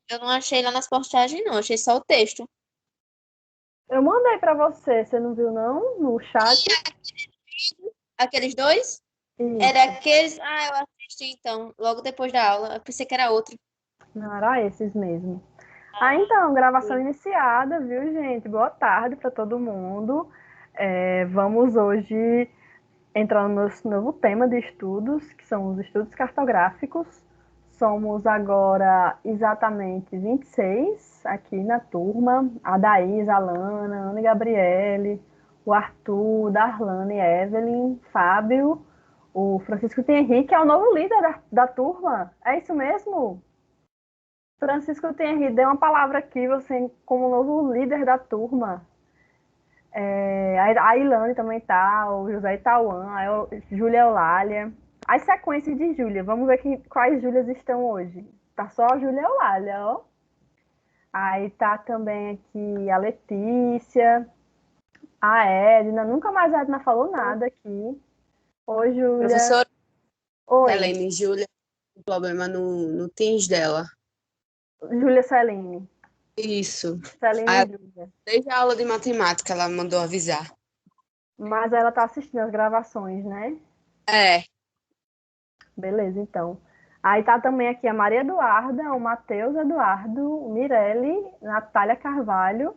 Eu não achei lá nas postagens, não. Achei só o texto. Eu mandei para você, você não viu não? No chat? Aqueles dois? Era Isso. aqueles. Ah, eu assisti então, logo depois da aula. Eu pensei que era outro. Não era esses mesmo. Ah, então, gravação iniciada, viu, gente? Boa tarde para todo mundo. Vamos hoje entrar no nosso novo tema de estudos, que são os estudos cartográficos. Somos agora exatamente 26 aqui na turma. A Daís, a Lana, a Ana e Gabriele, o Arthur, Darlane, Evelyn, Fábio, o Francisco T. Henrique, que é o novo líder da turma. É isso mesmo? Francisco T. Henrique, dê uma palavra aqui, você como novo líder da turma. A Ilane também tá, o José Itauã, a Júlia Eulália. As sequências de Júlia, vamos ver quais Júlias estão hoje. Tá só a Júlia Eulália, ó. Aí tá também aqui a Letícia, a Edna. Nunca mais a Edna falou nada aqui. Oi, Júlia. Professora Oi, Helene, Júlia, um problema no Teams dela. Júlia Celine. Isso. Celine Júlia. Desde a aula de matemática ela mandou avisar. Mas ela tá assistindo as gravações, né? É, Beleza, então. Aí tá também aqui a Maria Eduarda, o Matheus Eduardo, o Mirelle, Natália Carvalho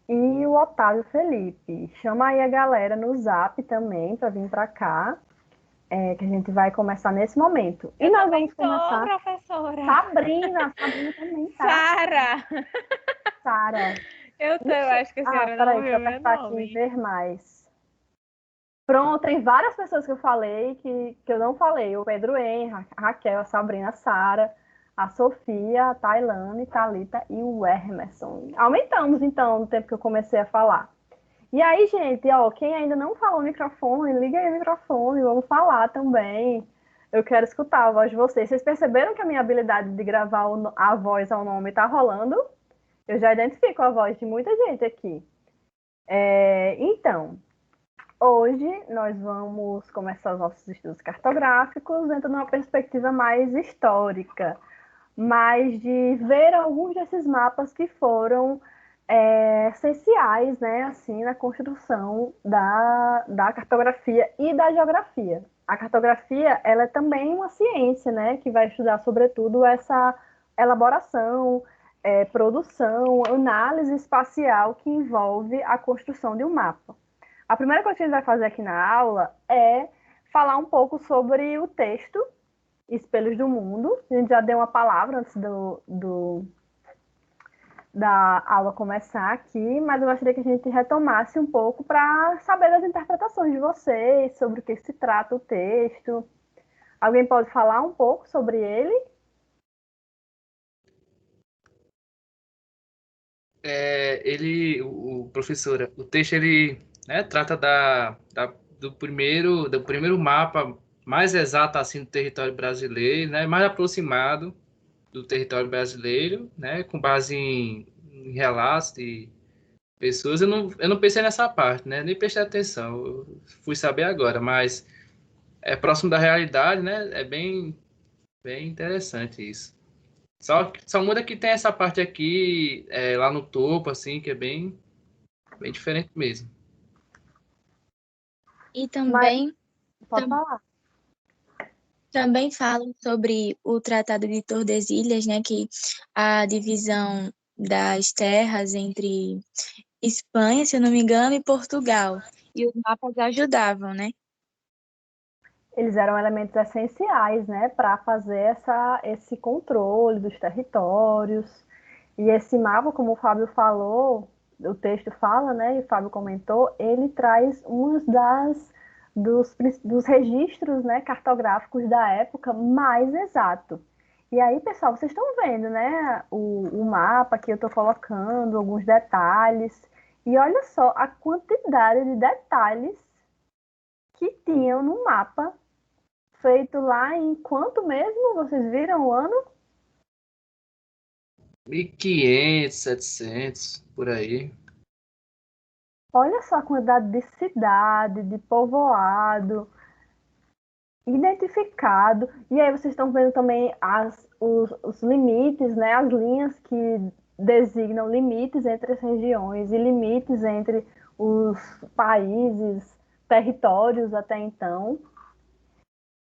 e o Otávio Felipe. Chama aí a galera no Zap também para vir para cá, que a gente vai começar nesse momento. E Eu nós também vamos estou, começar. professora. Sabrina também tá. Sara. Sara. Eu acho que a senhora não Peraí, deixa eu ouviu meu apertar aqui em nome. ver mais. Pronto, tem várias pessoas que eu falei que eu não falei. O Pedro Henrique, a Raquel, a Sabrina, a Sara, a Sofia, a Tailane, Thalita e o Emerson. Aumentamos, então, no tempo que eu comecei a falar. E aí, gente, ó, quem ainda não falou o microfone, liga aí o microfone, vamos falar também. Eu quero escutar a voz de vocês. Vocês perceberam que a minha habilidade de gravar a voz ao nome tá rolando? Eu já identifico a voz de muita gente aqui. Então, hoje nós vamos começar os nossos estudos cartográficos dentro de uma perspectiva mais histórica, mais de ver alguns desses mapas que foram essenciais, né, assim, na construção da cartografia e da geografia. A cartografia, ela é também uma ciência, né, que vai estudar, sobretudo, essa elaboração, produção, análise espacial que envolve a construção de um mapa. A primeira coisa que a gente vai fazer aqui na aula é falar um pouco sobre o texto Espelhos do Mundo. A gente já deu uma palavra antes da aula começar aqui, mas eu gostaria que a gente retomasse um pouco para saber das interpretações de vocês, sobre o que se trata o texto. Alguém pode falar um pouco sobre ele? Professora, o texto ele, né, trata do primeiro mapa mais exato assim do território brasileiro, né, mais aproximado do território brasileiro, né, com base em relatos de pessoas. Eu não pensei nessa parte, né, nem prestei atenção. Eu fui saber agora, mas é próximo da realidade, né? É bem interessante isso. Só muda que tem essa parte aqui, lá no topo, assim, que é bem diferente mesmo. E Mas também, pode falar. também falam sobre o Tratado de Tordesilhas, né, que a divisão das terras entre Espanha, se eu não me engano, e Portugal. E os mapas ajudavam, né? Eles eram elementos essenciais, né, para fazer esse controle dos territórios. E esse mapa, como o Fábio falou, o texto fala, né, e o Fábio comentou, ele traz dos registros, né, cartográficos da época mais exato. E aí, pessoal, vocês estão vendo, né, o mapa que eu estou colocando, alguns detalhes. E olha só a quantidade de detalhes que tinham no mapa feito lá em quanto mesmo? Vocês viram o ano? 1500, 700, por aí. Olha só a quantidade de cidade, de povoado. identificado. E aí vocês estão vendo também os limites, né? As linhas que designam limites entre as regiões e limites entre os países, territórios até então.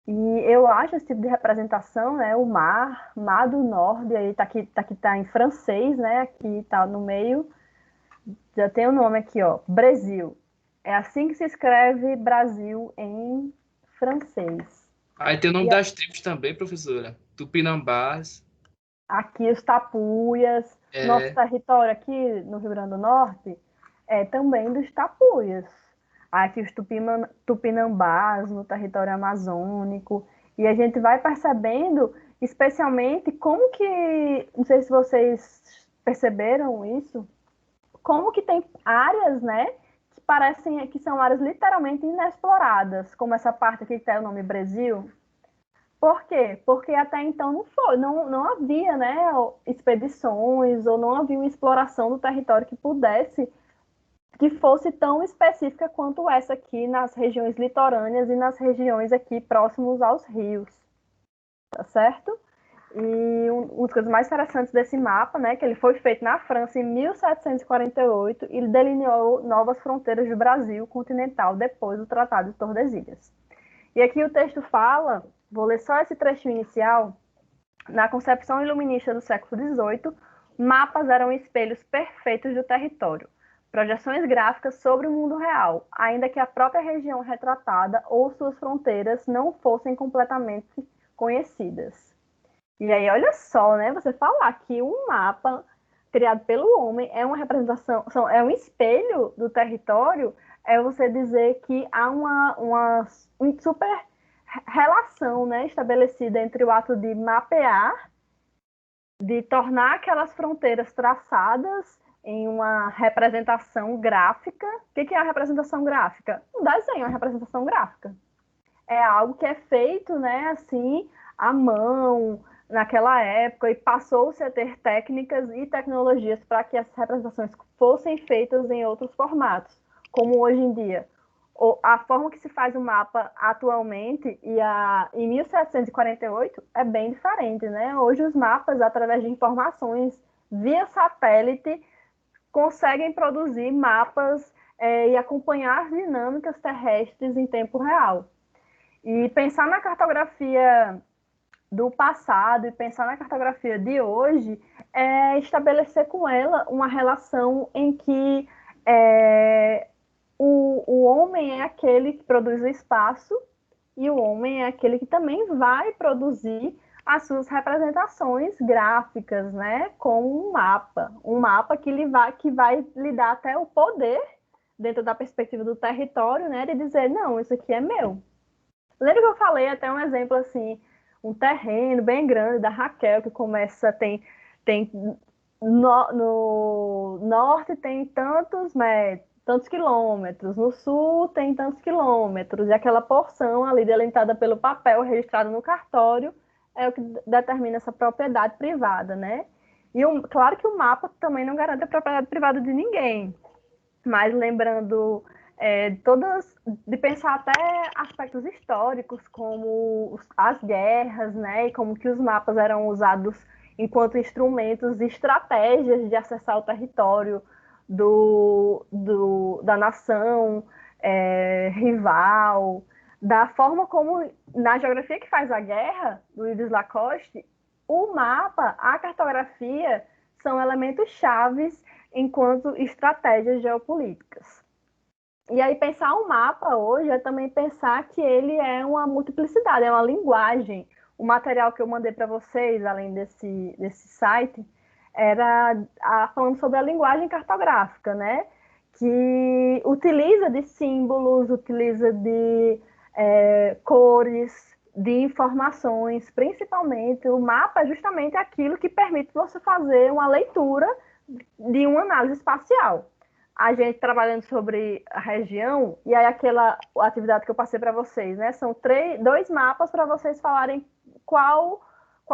E eu acho esse tipo de representação, né? O Mar do Norte, aí tá em francês, né? Aqui tá no meio. Já tem o nome aqui, ó, Brasil. É assim que se escreve Brasil em francês. Aí tem o nome das tribos também, professora. Tupinambás. Aqui os tapuias. Nosso território aqui no Rio Grande do Norte é também dos tapuias. Aqui os tupinambás no território amazônico. E a gente vai percebendo, especialmente, como que, não sei se vocês perceberam isso, como que tem áreas, né, que parecem que são áreas literalmente inexploradas, como essa parte aqui que tem o nome Brasil. Por quê? Porque até então não havia, né, expedições ou não havia uma exploração do território que fosse tão específica quanto essa aqui nas regiões litorâneas e nas regiões aqui próximos aos rios, tá certo? E uma das coisas mais interessantes desse mapa, né, que ele foi feito na França em 1748 e ele delineou novas fronteiras do Brasil continental depois do Tratado de Tordesilhas. E aqui o texto fala, vou ler só esse trechinho inicial, na concepção iluminista do século XVIII, mapas eram espelhos perfeitos do território, projeções gráficas sobre o mundo real, ainda que a própria região retratada ou suas fronteiras não fossem completamente conhecidas. E aí, olha só, né? Você falar que um mapa criado pelo homem é uma representação, é um espelho do território, é você dizer que há uma super relação, né, estabelecida entre o ato de mapear, de tornar aquelas fronteiras traçadas em uma representação gráfica. O que é a representação gráfica? Um desenho é uma representação gráfica. É algo que é feito, né, assim, à mão, naquela época, e passou-se a ter técnicas e tecnologias para que essas representações fossem feitas em outros formatos, como hoje em dia. A forma que se faz o mapa atualmente em 1748 é bem diferente, né? Hoje os mapas, através de informações via satélite, conseguem produzir mapas e acompanhar as dinâmicas terrestres em tempo real. E pensar na cartografia do passado e pensar na cartografia de hoje é estabelecer com ela uma relação em que o homem é aquele que produz o espaço e o homem é aquele que também vai produzir as suas representações gráficas, né, com um mapa que vai lhe dar até o poder, dentro da perspectiva do território, né, de dizer, não, isso aqui é meu. Lembra que eu falei até um exemplo assim, um terreno bem grande da Raquel, que começa, no norte tem tantos metros, tantos quilômetros, no sul tem tantos quilômetros, e aquela porção ali delimitada pelo papel registrado no cartório é o que determina essa propriedade privada, né? E claro que o mapa também não garante a propriedade privada de ninguém, mas lembrando de pensar até aspectos históricos, como as guerras, né, e como que os mapas eram usados enquanto instrumentos e estratégias de acessar o território da nação rival, da forma como, na geografia que faz a guerra, do Yves Lacoste, o mapa, a cartografia, são elementos chaves enquanto estratégias geopolíticas. E aí pensar um mapa hoje é também pensar que ele é uma multiplicidade, é uma linguagem. O material que eu mandei para vocês, além desse site, era falando sobre a linguagem cartográfica, né? Que utiliza de símbolos, utiliza de cores, de informações, principalmente. O mapa é justamente aquilo que permite você fazer uma leitura de uma análise espacial. A gente trabalhando sobre a região, e aí aquela atividade que eu passei para vocês, né? São 2 mapas para vocês falarem qual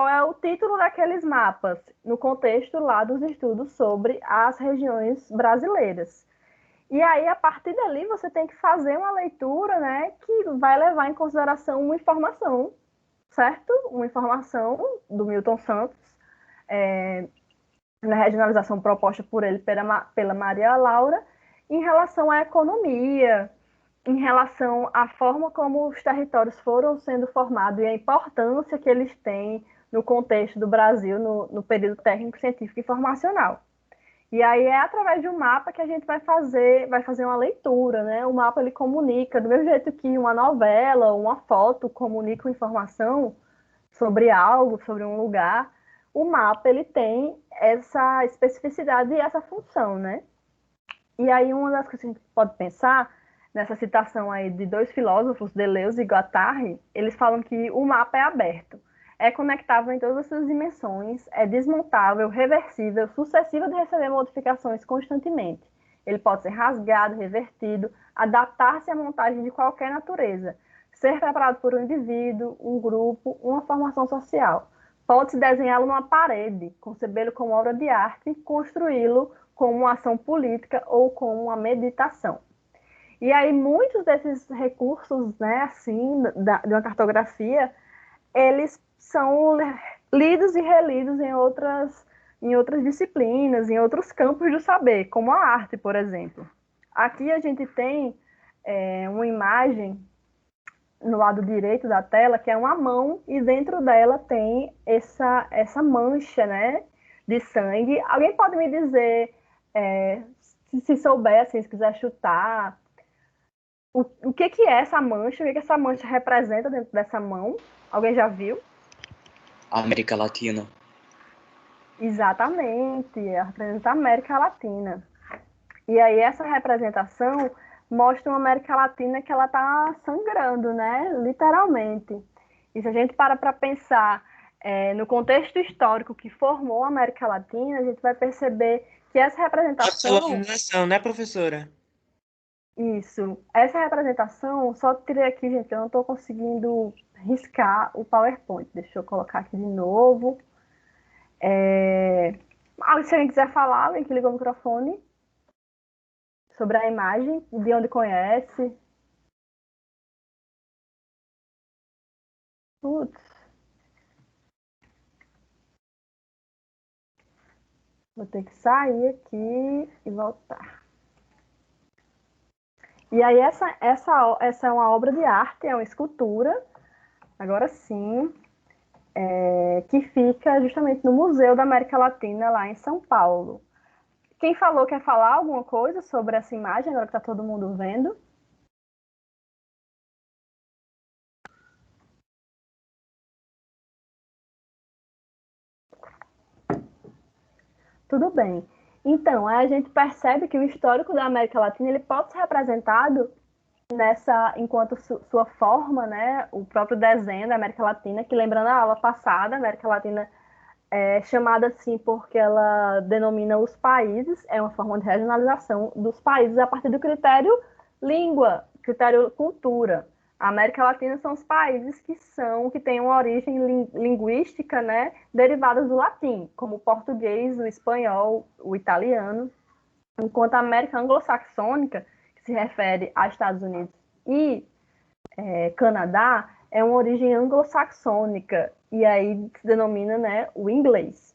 é o título daqueles mapas, no contexto lá dos estudos sobre as regiões brasileiras. E aí, a partir dali, você tem que fazer uma leitura, né, que vai levar em consideração uma informação, certo? Uma informação do Milton Santos, na regionalização proposta por ele pela Maria Laura, em relação à economia, em relação à forma como os territórios foram sendo formados e a importância que eles têm no contexto do Brasil, no período técnico, científico e informacional. E aí é através de um mapa que a gente vai fazer uma leitura, né? O mapa ele comunica, do mesmo jeito que uma novela, uma foto comunica informação sobre algo, sobre um lugar, o mapa ele tem essa especificidade e essa função, né? E aí uma das coisas que a gente pode pensar nessa citação aí de dois filósofos, Deleuze e Guattari, eles falam que o mapa é aberto, é conectável em todas as suas dimensões, é desmontável, reversível, suscetível de receber modificações constantemente. Ele pode ser rasgado, revertido, adaptar-se à montagem de qualquer natureza, ser preparado por um indivíduo, um grupo, uma formação social. Pode-se desenhá-lo numa parede, concebê-lo como obra de arte, construí-lo como uma ação política ou como uma meditação. E aí muitos desses recursos, né, assim, de uma cartografia, eles são lidos e relidos em outras disciplinas, em outros campos do saber, como a arte, por exemplo. Aqui a gente tem uma imagem no lado direito da tela, que é uma mão, e dentro dela tem essa mancha, né, de sangue. Alguém pode me dizer, se souber, assim, se quiser chutar, o que é essa mancha? O que essa mancha representa dentro dessa mão? Alguém já viu? América Latina. Exatamente, representa a América Latina. E aí essa representação mostra uma América Latina que ela está sangrando, né? Literalmente. E se a gente para pensar no contexto histórico que formou a América Latina, a gente vai perceber que essa representação... A colonização, né, professora? Isso. Essa representação, só tirei aqui, gente, eu não estou conseguindo riscar o PowerPoint. Deixa eu colocar aqui de novo. Se alguém quiser falar, alguém que ligou o microfone sobre a imagem, de onde conhece. Putz. Vou ter que sair aqui e voltar. E aí essa é uma obra de arte, é uma escultura, agora sim, que fica justamente no Museu da América Latina, lá em São Paulo. Quem falou quer falar alguma coisa sobre essa imagem, agora que está todo mundo vendo? Tudo bem. Então, a gente percebe que o histórico da América Latina ele pode ser representado enquanto sua forma, né, o próprio desenho da América Latina, que lembrando a aula passada, a América Latina é chamada assim porque ela denomina os países, é uma forma de regionalização dos países a partir do critério língua, critério cultura. A América Latina são os países que têm uma origem linguística, né, derivadas do latim, como o português, o espanhol, o italiano, enquanto a América anglo-saxônica, que se refere a Estados Unidos e Canadá, é uma origem anglo-saxônica, e aí se denomina, né, o inglês.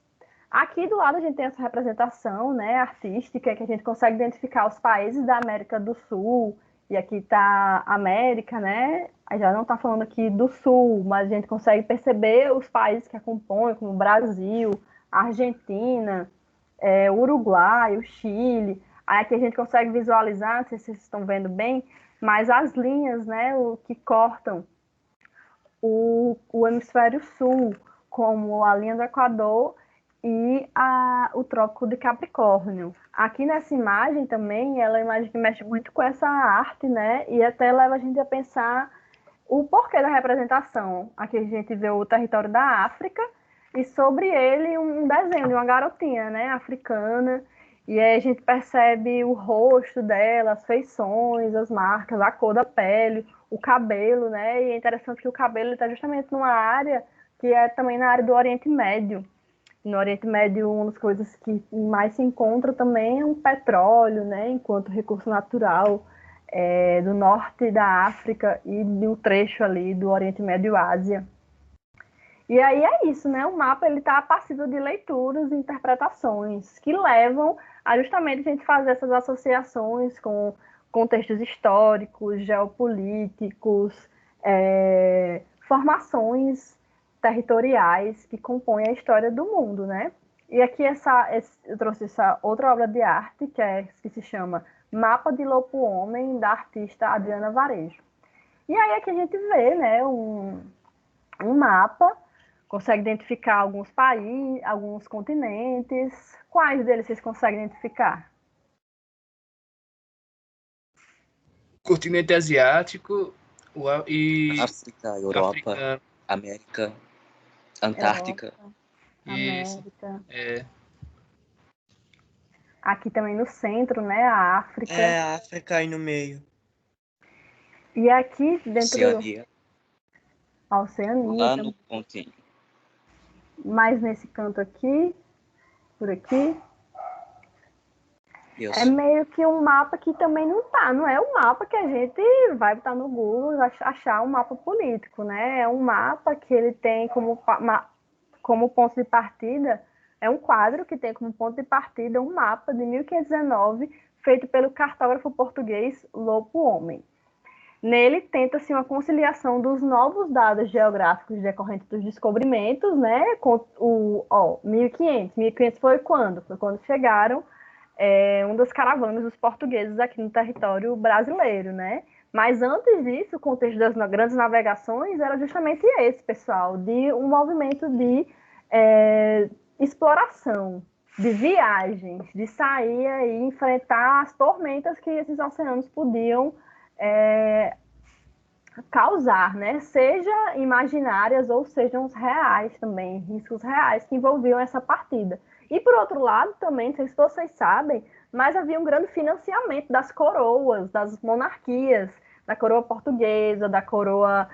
Aqui do lado a gente tem essa representação, né, artística, que a gente consegue identificar os países da América do Sul, e aqui está a América, né, a gente já não está falando aqui do Sul, mas a gente consegue perceber os países que a compõem, como o Brasil, a Argentina, o Uruguai, o Chile. Aí aqui a gente consegue visualizar, não sei se vocês estão vendo bem, mas as linhas, né, que cortam o hemisfério sul, como a linha do Equador e o Trópico de Capricórnio. Aqui nessa imagem também, ela é uma imagem que mexe muito com essa arte, né, e até leva a gente a pensar o porquê da representação. Aqui a gente vê o território da África e sobre ele um desenho de uma garotinha, né, africana. E aí a gente percebe o rosto dela, as feições, as marcas, a cor da pele, o cabelo, né? E é interessante que o cabelo está justamente numa área que é também na área do Oriente Médio. No Oriente Médio, uma das coisas que mais se encontra também é um petróleo, né, enquanto recurso natural do norte da África e de um trecho ali do Oriente Médio e Ásia. E aí é isso, né? O mapa está passível de leituras e interpretações que levam a justamente a gente fazer essas associações com contextos históricos, geopolíticos, formações territoriais que compõem a história do mundo, né? E aqui eu trouxe essa outra obra de arte que se chama Mapa de Lopo Homem, da artista Adriana Varejo. E aí aqui a gente vê, né, um mapa, consegue identificar alguns países, alguns continentes. Quais deles vocês conseguem identificar? Continente asiático e África, Europa, africano. América, Antártica. Isso. América. Aqui também no centro, né? A África. A África aí no meio. E aqui dentro Oceania. A Oceania. Lá no continente. Mais nesse canto aqui, por aqui. Isso. É meio que um mapa que também não é um mapa que a gente vai botar no Google e vai achar um mapa político, né? É um mapa que ele tem como ponto de partida, é um quadro que tem como ponto de partida um mapa de 1519, feito pelo cartógrafo português Lopo Homem. Nele tenta-se uma conciliação dos novos dados geográficos decorrentes dos descobrimentos, né? Com 1500. 1500 foi quando? Foi quando chegaram uma das caravanas dos portugueses aqui no território brasileiro, né? Mas antes disso, o contexto das grandes navegações era justamente esse, pessoal, de um movimento de exploração, de viagens, de sair e enfrentar as tormentas que esses oceanos podiam causar, né? Seja imaginárias ou sejam reais também, riscos reais que envolviam essa partida. E, por outro lado, também, não sei se vocês sabem, mas havia um grande financiamento das coroas, das monarquias, da coroa portuguesa, da coroa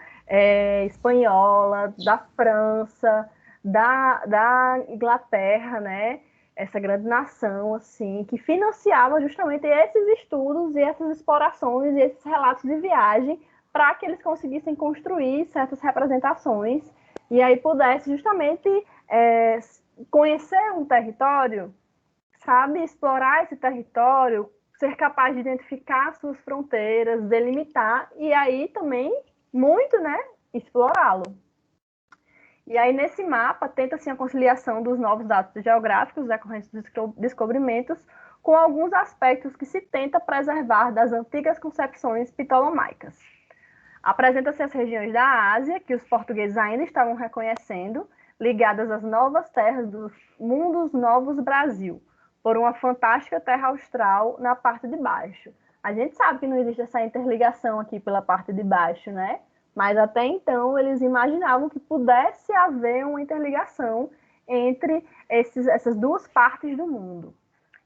espanhola, da França, da Inglaterra, né? Essa grande nação, assim, que financiava justamente esses estudos e essas explorações e esses relatos de viagem para que eles conseguissem construir certas representações e aí pudesse justamente conhecer um território, sabe, explorar esse território, ser capaz de identificar suas fronteiras, delimitar e aí também muito, né, explorá-lo. E aí nesse mapa tenta-se a conciliação dos novos dados geográficos decorrentes dos descobrimentos com alguns aspectos que se tenta preservar das antigas concepções ptolomaicas. Apresenta-se as regiões da Ásia, que os portugueses ainda estavam reconhecendo, ligadas às novas terras dos mundos novos Brasil, por uma fantástica terra austral na parte de baixo. A gente sabe que não existe essa interligação aqui pela parte de baixo, né? Mas até então eles imaginavam que pudesse haver uma interligação entre essas duas partes do mundo.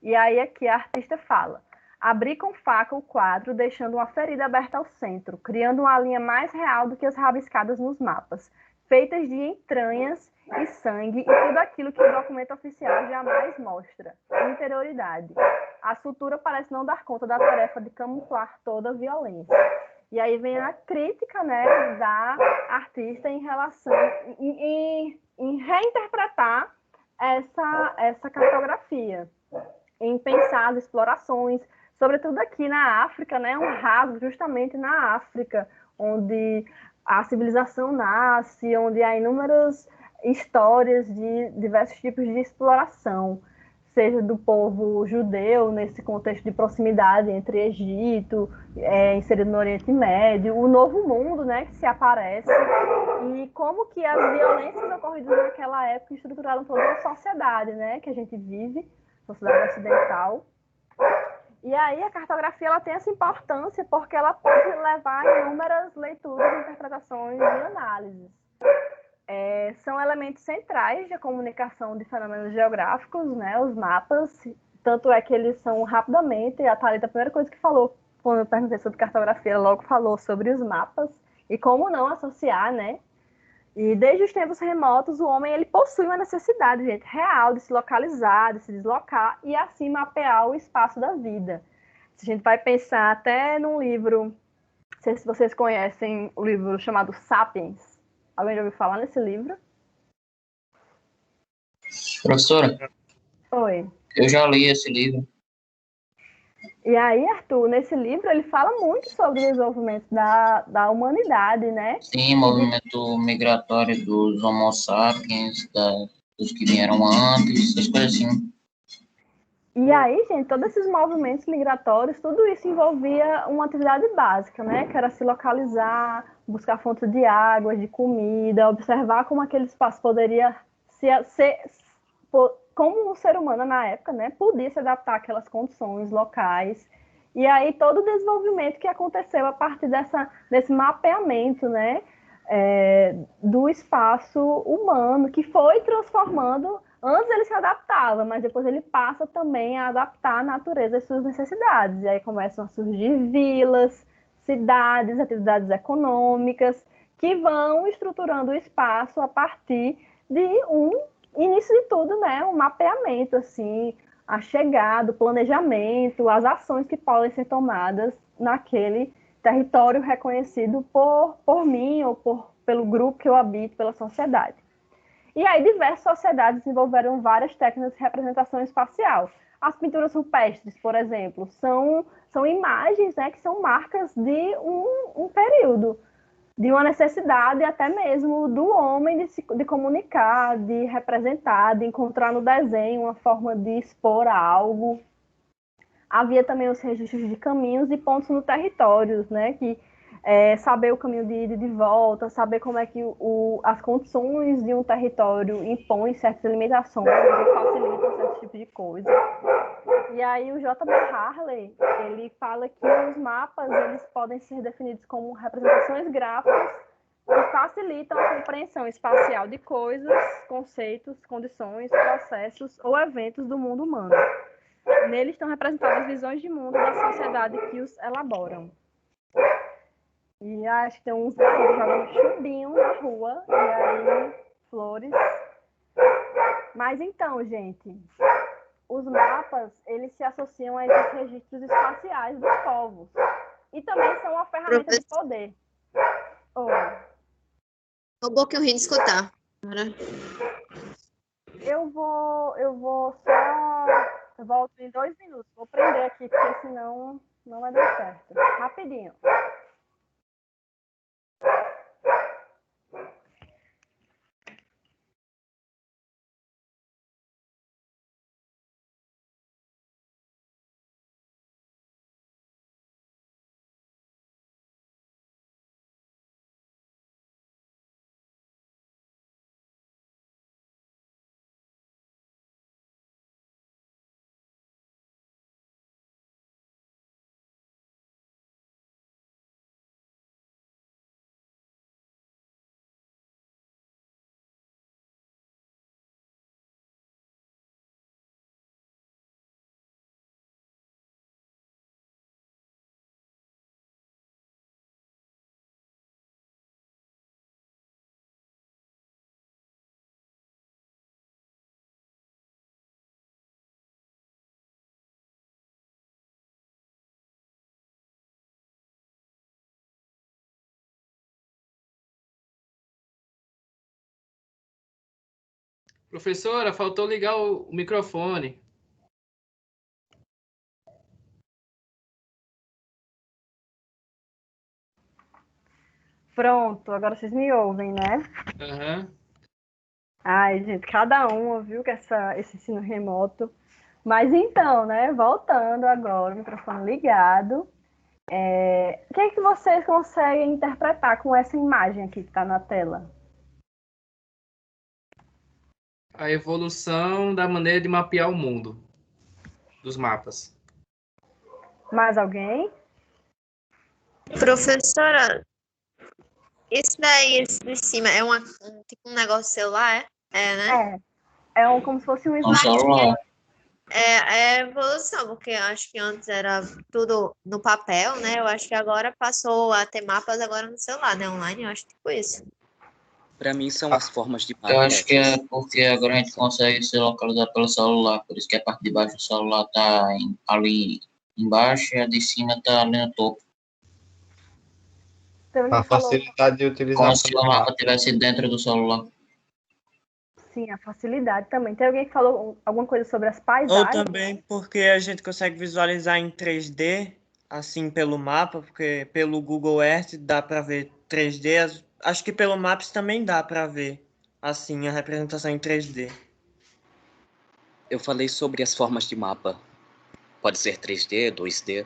E aí aqui a artista fala: abri com faca o quadro, deixando uma ferida aberta ao centro, criando uma linha mais real do que as rabiscadas nos mapas, feitas de entranhas e sangue e tudo aquilo que o documento oficial jamais mostra. Interioridade. A sutura parece não dar conta da tarefa de camuflar toda a violência. E aí vem a crítica, né, da artista em relação em reinterpretar essa cartografia, em pensar as explorações, sobretudo aqui na África, né, um rasgo justamente na África, onde a civilização nasce, onde há inúmeras histórias de diversos tipos de exploração, seja do povo judeu, nesse contexto de proximidade entre Egito, inserido no Oriente Médio, o Novo Mundo, né, que se aparece, e como que as violências ocorridas naquela época estruturaram toda a sociedade, né, que a gente vive, sociedade ocidental. E aí a cartografia ela tem essa importância porque ela pode levar a inúmeras leituras, interpretações e análises. São elementos centrais da comunicação de fenômenos geográficos, né, os mapas, tanto é que eles são rapidamente, a Thalita, a primeira coisa que falou, quando eu perguntei sobre cartografia, ela logo falou sobre os mapas, e como não associar, né, E desde os tempos remotos, o homem ele possui uma necessidade, gente, real de se localizar, de se deslocar e assim mapear o espaço da vida. Se a gente vai pensar até num livro, não sei se vocês conhecem o livro chamado Sapiens. Alguém já ouviu falar nesse livro? Professora, Oi. eu já li esse livro. E aí, Arthur, nesse livro ele fala muito sobre o desenvolvimento da humanidade, né? Sim, movimento migratório dos Homo sapiens, dos que vieram antes, essas coisas assim. E aí, gente, todos esses movimentos migratórios, tudo isso envolvia uma atividade básica, né? Que era se localizar, buscar fontes de água, de comida, observar como aquele espaço poderia como o ser humano na época, né, podia se adaptar àquelas condições locais. E aí todo o desenvolvimento que aconteceu a partir desse mapeamento, né, do espaço humano, que foi transformando. Antes ele se adaptava, mas depois ele passa também a adaptar a natureza às suas necessidades. E aí começam a surgir vilas, cidades, atividades econômicas, que vão estruturando o espaço a partir de início de tudo, né, um mapeamento, assim, a chegada, o planejamento, as ações que podem ser tomadas naquele território reconhecido por mim ou pelo grupo que eu habito, pela sociedade. E aí diversas sociedades desenvolveram várias técnicas de representação espacial. As pinturas rupestres, por exemplo, são imagens, né, que são marcas de um período, de uma necessidade até mesmo do homem de comunicar, de representar, de encontrar no desenho uma forma de expor algo. Havia também os registros de caminhos e pontos no território, né, que saber o caminho de ida e de volta, saber como é que as condições de um território impõem certas limitações e facilitam certos tipos de coisa. E aí o J.B. Harley, ele fala que os mapas eles podem ser definidos como representações gráficas que facilitam a compreensão espacial de coisas, conceitos, condições, processos ou eventos do mundo humano. Neles estão representadas visões de mundo da sociedade que os elaboram. E acho que tem uns jogando chubinho na rua, e aí flores. Mas então, gente, os mapas, eles se associam a esses registros espaciais dos povos. E também são uma ferramenta de poder. Roubou que eu ri de escutar. Eu vou só... Eu volto em 2 minutos. Vou prender aqui, porque senão não vai dar certo. Rapidinho. Professora, faltou ligar o microfone. Pronto, agora vocês me ouvem, né? Uhum. Ai, gente, cada um viu que esse ensino remoto. Mas então, né, voltando agora, o microfone ligado. O que é que vocês conseguem interpretar com essa imagem aqui que está na tela? A evolução da maneira de mapear o mundo, dos mapas. Mais alguém? Professora, esse daí, esse de cima, é tipo um negócio celular, né? É como se fosse um Um celular. É evolução, porque eu acho que antes era tudo no papel, né? Eu acho que agora passou a ter mapas agora no celular, né? Online, eu acho tipo isso. Para mim, são as formas de Eu acho que é mapas. porque agora a gente consegue se localizar pelo celular, por isso que a parte de baixo do celular tá ali embaixo e a de cima tá ali no topo. Então, A ele falou, facilidade de Como utilização se do o mapa mapa. estivesse dentro do celular. sim, a facilidade também. Tem alguém que falou alguma coisa sobre as Ou paisagens? também porque a gente consegue visualizar em 3D, assim, pelo mapa, porque pelo Google Earth dá para ver 3D. Acho que pelo Maps também dá para ver, assim, a representação em 3D. Eu falei sobre as formas de mapa. Pode ser 3D, 2D.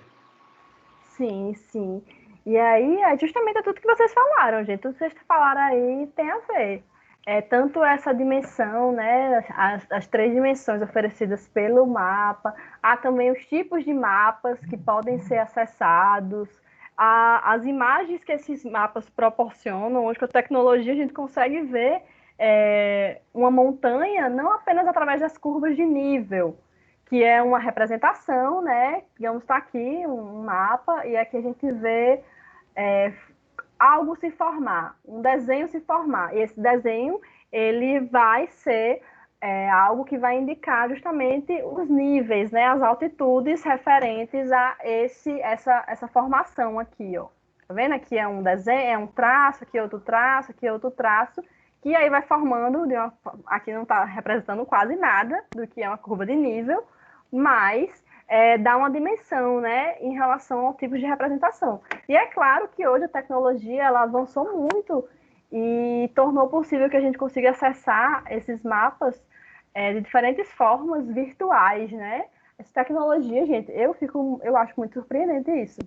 Sim, sim. E aí, é justamente tudo que vocês falaram, gente. Tudo que vocês falaram aí tem a ver. É tanto essa dimensão, né? As três dimensões oferecidas pelo mapa. Há também os tipos de mapas que podem ser acessados. Há as imagens que esses mapas proporcionam. Hoje, com a tecnologia, a gente consegue ver uma montanha não apenas através das curvas de nível, que é uma representação, né? Digamos, está aqui um mapa, e aqui a gente vê algo se formar, um desenho se formar. E esse desenho, ele vai ser algo que vai indicar justamente os níveis, né? As altitudes referentes a essa formação aqui, ó. Tá vendo? Aqui é um desenho, é um traço, aqui é outro traço, aqui é outro traço, que aí vai formando, aqui não está representando quase nada do que é uma curva de nível, mas dá uma dimensão, né, em relação ao tipo de representação. E é claro que hoje a tecnologia ela avançou muito e tornou possível que a gente consiga acessar esses mapas de diferentes formas virtuais, né? Essa tecnologia, gente, eu acho muito surpreendente isso,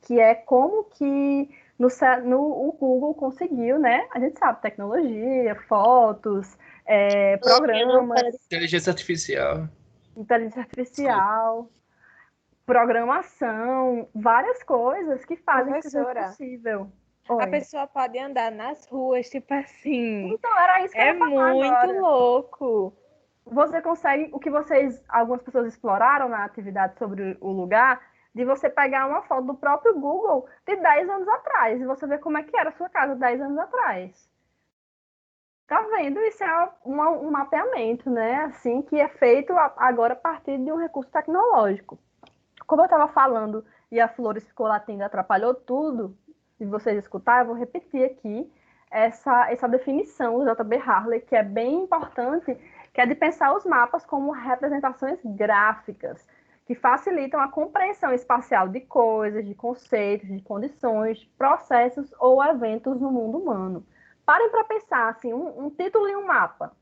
que é como que o Google conseguiu, né? A gente sabe, tecnologia, fotos, programas, Inteligência artificial. inteligência artificial, programação, várias coisas que fazem que seja Professora, possível. a Oi. pessoa pode andar nas ruas, tipo assim. Então, era isso que eu É ia falar muito agora. louco. Você consegue, o que algumas pessoas exploraram na atividade sobre o lugar, de você pegar uma foto do próprio Google de 10 anos atrás, e você ver como é que era a sua casa 10 anos atrás. Tá vendo? Isso é um mapeamento, né? Assim, que é feito agora a partir de um recurso tecnológico. Como eu estava falando e a Flores ficou latindo, atrapalhou tudo, se vocês escutarem, eu vou repetir aqui essa definição do J.B. Harley, que é bem importante, que é de pensar os mapas como representações gráficas, que facilitam a compreensão espacial de coisas, de conceitos, de condições, processos ou eventos no mundo humano. Parem para pensar, assim, um título em um mapa.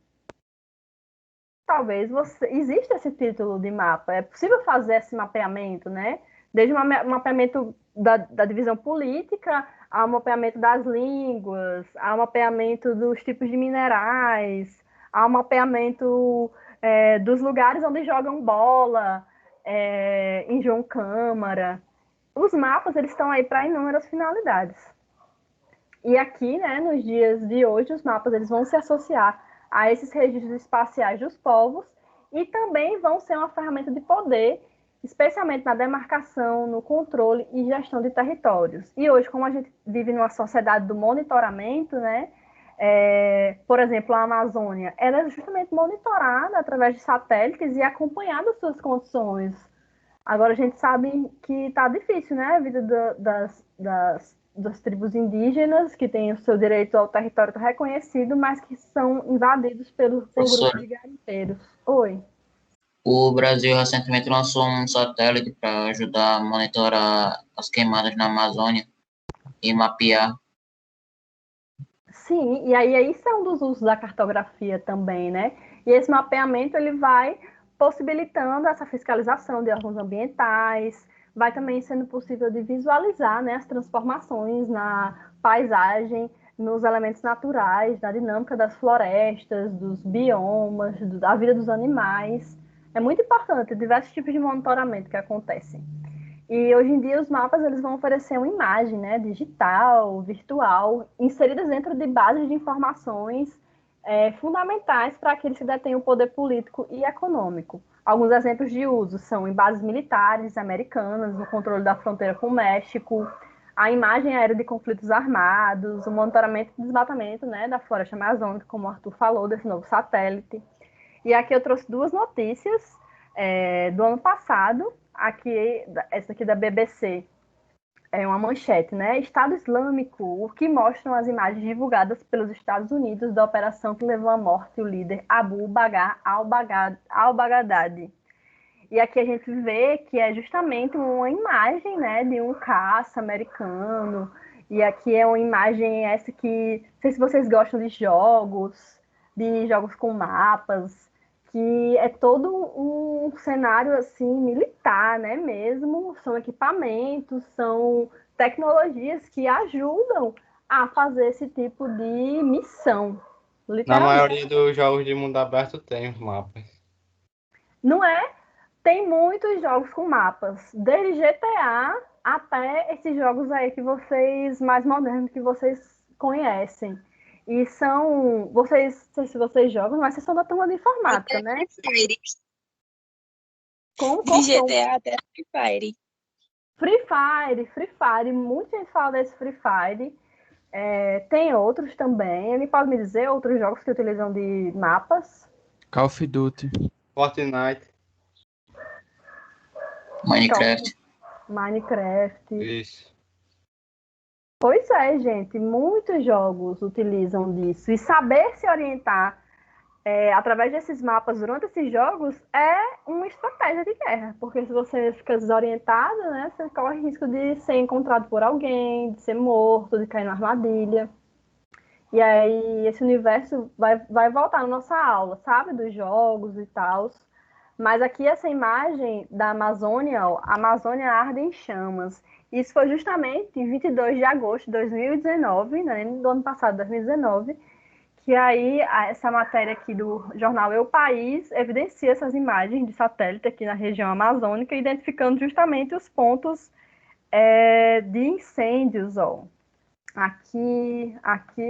Talvez exista esse título de mapa. É possível fazer esse mapeamento, né? Desde o mapeamento da divisão política, ao mapeamento das línguas, ao mapeamento dos tipos de minerais, ao mapeamento dos lugares onde jogam bola, em João Câmara. Os mapas, eles estão aí para inúmeras finalidades. E aqui, né, nos dias de hoje, os mapas eles vão se associar a esses registros espaciais dos povos e também vão ser uma ferramenta de poder, especialmente na demarcação, no controle e gestão de territórios. E hoje, como a gente vive numa sociedade do monitoramento, né, por exemplo, a Amazônia, ela é justamente monitorada através de satélites e acompanhada as suas condições. Agora a gente sabe que está difícil, né, a vida das tribos indígenas, que têm o seu direito ao território reconhecido, mas que são invadidos por grupos de garimpeiros. Oi. O Brasil recentemente lançou um satélite para ajudar a monitorar as queimadas na Amazônia e mapear. Sim, e aí isso é um dos usos da cartografia também, né? E esse mapeamento ele vai possibilitando essa fiscalização de órgãos ambientais, vai também sendo possível de visualizar, né, as transformações na paisagem, nos elementos naturais, na dinâmica das florestas, dos biomas, da vida dos animais. É muito importante, diversos tipos de monitoramento que acontecem. E hoje em dia os mapas eles vão oferecer uma imagem, né, digital, virtual, inseridas dentro de bases de informações fundamentais para aqueles que detêm o poder político e econômico. Alguns exemplos de uso são em bases militares americanas, no controle da fronteira com o México, a imagem aérea de conflitos armados, o monitoramento e desmatamento, né, da floresta amazônica, como o Arthur falou, desse novo satélite. E aqui eu trouxe duas notícias do ano passado, essa aqui da BBC, é uma manchete, né? Estado Islâmico, o que mostram as imagens divulgadas pelos Estados Unidos da operação que levou à morte o líder Abu Bakr al-Baghdadi. E aqui a gente vê que é justamente uma imagem, né, de um caça americano. E aqui é uma imagem essa que, não sei se vocês gostam de jogos com mapas, que é todo um cenário assim militar, né, mesmo. São equipamentos, são tecnologias que ajudam a fazer esse tipo de missão. Na Literalmente. maioria dos jogos de mundo aberto tem os mapas. Não é? Tem muitos jogos com mapas, desde GTA até esses jogos aí que vocês, mais modernos, que vocês conhecem. E são, vocês, não sei se vocês jogam, mas vocês são da turma de informática, né? Como De GTA até Free Fire. Free Fire, muita gente fala desse Free Fire. Tem outros também. Ele pode me dizer outros jogos que utilizam de mapas? Call of Duty. Fortnite. Minecraft. Minecraft. Isso. Pois é, gente, muitos jogos utilizam disso. E saber se orientar através desses mapas durante esses jogos é uma estratégia de guerra. Porque se você fica desorientado, né, você corre risco de ser encontrado por alguém, de ser morto, de cair numa armadilha. E aí esse universo vai voltar na nossa aula, sabe? Dos jogos e tal. Mas aqui essa imagem da Amazônia, ó, a Amazônia arde em chamas. Isso foi justamente em 22 de agosto de 2019, né, do ano passado, 2019, que aí essa matéria aqui do jornal Eu País evidencia essas imagens de satélite aqui na região amazônica, identificando justamente os pontos de incêndios, ó. Aqui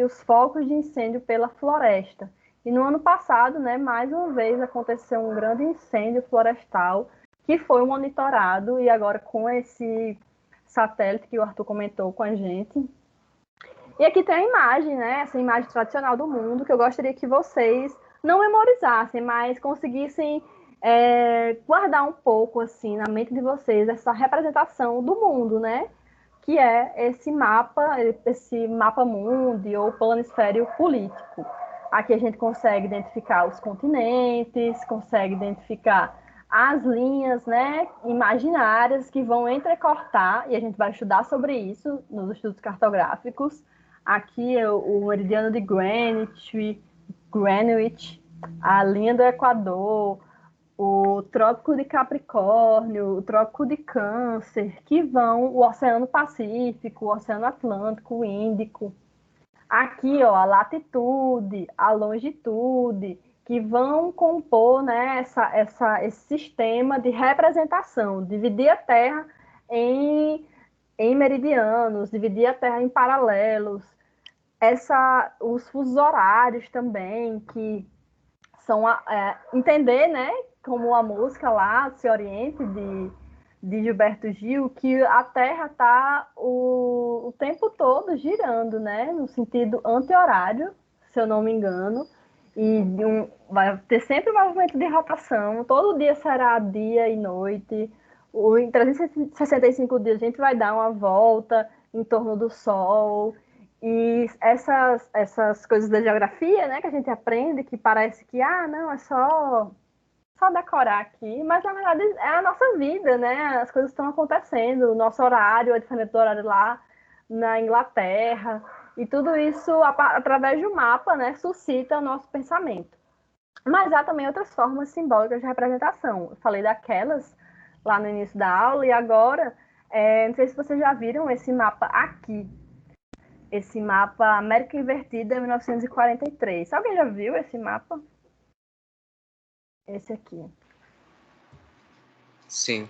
os focos de incêndio pela floresta. E no ano passado, né, mais uma vez aconteceu um grande incêndio florestal que foi monitorado, e agora com esse satélite que o Arthur comentou com a gente. E aqui tem a imagem, né, essa imagem tradicional do mundo, que eu gostaria que vocês não memorizassem, mas conseguissem guardar um pouco assim na mente de vocês essa representação do mundo, né? Que é esse mapa mundi ou planisfério político. Aqui a gente consegue identificar os continentes, consegue identificar as linhas, né, imaginárias que vão entrecortar, e a gente vai estudar sobre isso nos estudos cartográficos. Aqui é o meridiano de Greenwich, a linha do Equador, o Trópico de Capricórnio, o Trópico de Câncer, o Oceano Pacífico, o Oceano Atlântico, o Índico. Aqui, ó, a latitude, a longitude, que vão compor, né, esse sistema de representação, dividir a Terra em meridianos, dividir a Terra em paralelos, os fusos horários também, que são entender, né, como a música lá se oriente de Gilberto Gil, que a Terra está o tempo todo girando, né, no sentido anti-horário, se eu não me engano, e vai ter sempre um movimento de rotação, todo dia será dia e noite, em 365 dias a gente vai dar uma volta em torno do Sol, e essas coisas da geografia, né, que a gente aprende, que parece que, não, é só decorar aqui, mas na verdade é a nossa vida, né? As coisas estão acontecendo, o nosso horário é diferente do horário lá na Inglaterra, e tudo isso, através do mapa, né, suscita o nosso pensamento. Mas há também outras formas simbólicas de representação. Eu falei daquelas lá no início da aula, e agora, não sei se vocês já viram esse mapa aqui, esse mapa América Invertida, 1943. Alguém já viu esse mapa? Esse aqui. Sim.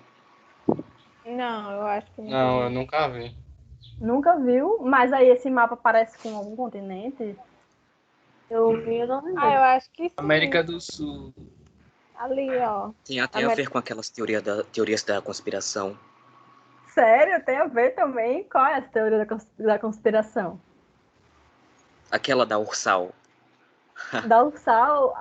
Não, eu acho que não. Eu nunca vi. Nunca viu? Mas aí esse mapa parece com algum continente? Eu vi, eu não lembro. Eu acho que sim. América do Sul. Ali, ó. Tem até a ver com aquelas teorias da conspiração. Sério? Tem a ver também? Qual é a teoria da conspiração? Aquela da Ursal. Da Ursal,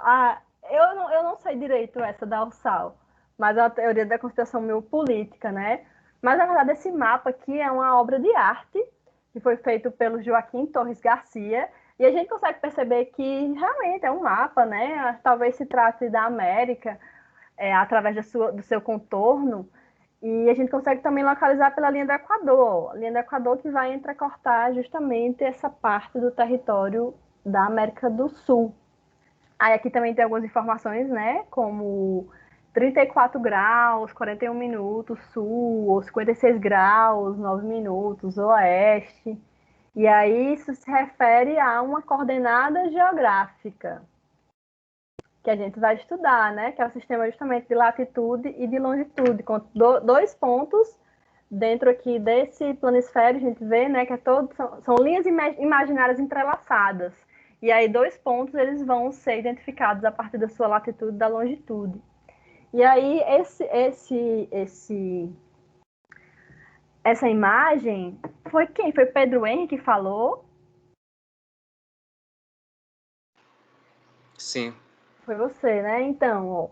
eu não sei direito essa da Ursal, mas é uma teoria da conspiração meio política, né? Mas, na verdade, esse mapa aqui é uma obra de arte que foi feito pelo Joaquim Torres Garcia, e a gente consegue perceber que realmente é um mapa, né? Talvez se trate da América, através do seu contorno, e a gente consegue também localizar pela linha do Equador, a linha do Equador que vai entrecortar justamente essa parte do território da América do Sul. Aí aqui também tem algumas informações, né, como 34 graus, 41 minutos sul, ou 56 graus, 9 minutos oeste. E aí isso se refere a uma coordenada geográfica que a gente vai estudar, né, que é o sistema justamente de latitude e de longitude, com dois pontos dentro aqui desse planisfério, a gente vê, né, que são linhas imaginárias entrelaçadas. E aí, dois pontos, eles vão ser identificados a partir da sua latitude e da longitude. E aí, essa imagem, foi quem? Foi Pedro Henrique que falou? Sim. Foi você, né? Então, ó,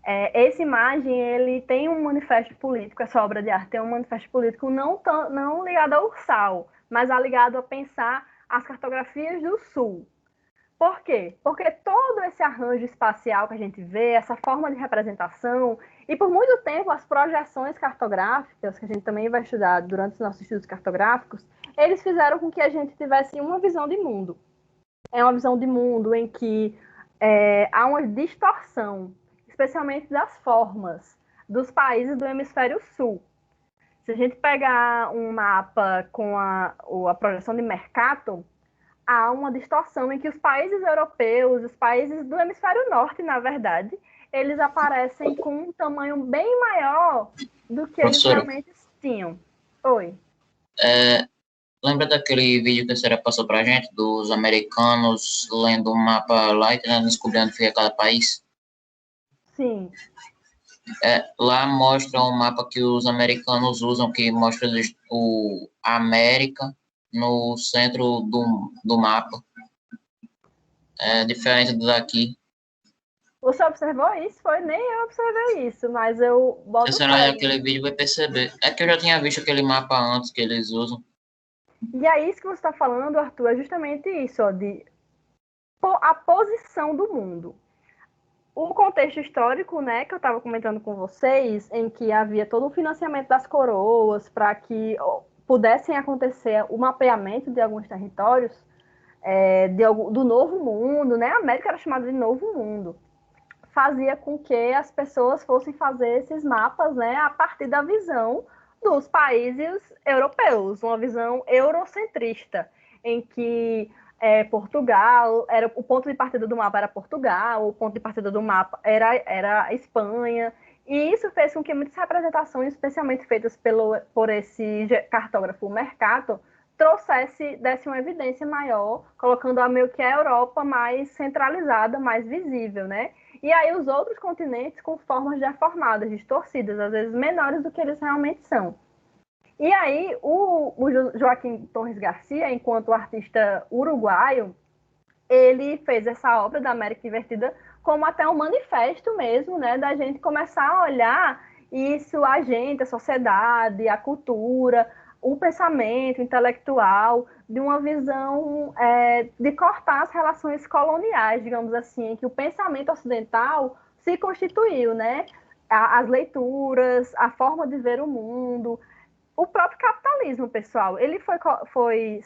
essa imagem, ele tem um manifesto político, essa obra de arte tem um manifesto político não ligado ao Ursal, mas ligado a pensar as cartografias do Sul. Por quê? Porque todo esse arranjo espacial que a gente vê, essa forma de representação, e por muito tempo as projeções cartográficas, que a gente também vai estudar durante os nossos estudos cartográficos, eles fizeram com que a gente tivesse uma visão de mundo. É uma visão de mundo em que há uma distorção, especialmente das formas dos países do hemisfério sul. Se a gente pegar um mapa com a projeção de Mercator, há uma distorção em que os países europeus, os países do hemisfério norte, na verdade, eles aparecem com um tamanho bem maior do que eles realmente tinham. Oi. Lembra daquele vídeo que a senhora passou pra gente, dos americanos lendo um mapa lá e tentando descobrir onde fica cada país? Sim. Lá mostra um mapa que os americanos usam, que mostra a América no centro do mapa. É diferente do daqui. Você observou isso? Nem eu observei isso, mas eu boto Se você olhar aquele vídeo, vai perceber. É que eu já tinha visto aquele mapa antes que eles usam. E aí, isso que você está falando, Arthur, é justamente isso, ó, de a posição do mundo. O contexto histórico, né, que eu estava comentando com vocês, em que havia todo um financiamento das coroas para que pudessem acontecer o mapeamento de alguns territórios do Novo Mundo, né? A América era chamada de Novo Mundo. Fazia com que as pessoas fossem fazer esses mapas, né, a partir da visão dos países europeus, uma visão eurocentrista, em que Portugal, o ponto de partida do mapa era Portugal, o ponto de partida do mapa era a Espanha, e isso fez com que muitas representações, especialmente feitas por esse cartógrafo Mercator, desse uma evidência maior, colocando meio que a Europa mais centralizada, mais visível, né? E aí os outros continentes com formas deformadas, distorcidas, às vezes menores do que eles realmente são. E aí o Joaquim Torres Garcia, enquanto artista uruguaio, ele fez essa obra da América Invertida como até um manifesto mesmo, né, da gente começar a olhar isso, a gente, a sociedade, a cultura, o pensamento intelectual, de uma visão de cortar as relações coloniais, digamos assim, em que o pensamento ocidental se constituiu, né? As leituras, a forma de ver o mundo, o próprio capitalismo, pessoal, ele foi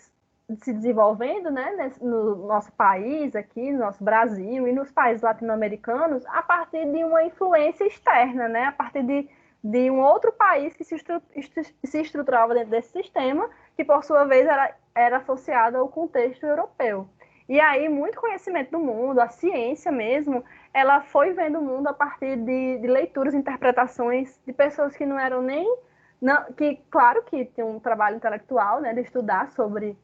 se desenvolvendo, né, no nosso país aqui, no nosso Brasil e nos países latino-americanos a partir de uma influência externa, né, a partir de um outro país que se estruturava dentro desse sistema, que por sua vez era associado ao contexto europeu. E aí muito conhecimento do mundo, a ciência mesmo, ela foi vendo o mundo a partir de leituras, interpretações de pessoas que não eram nem... que claro que tem um trabalho intelectual, né, de estudar sobre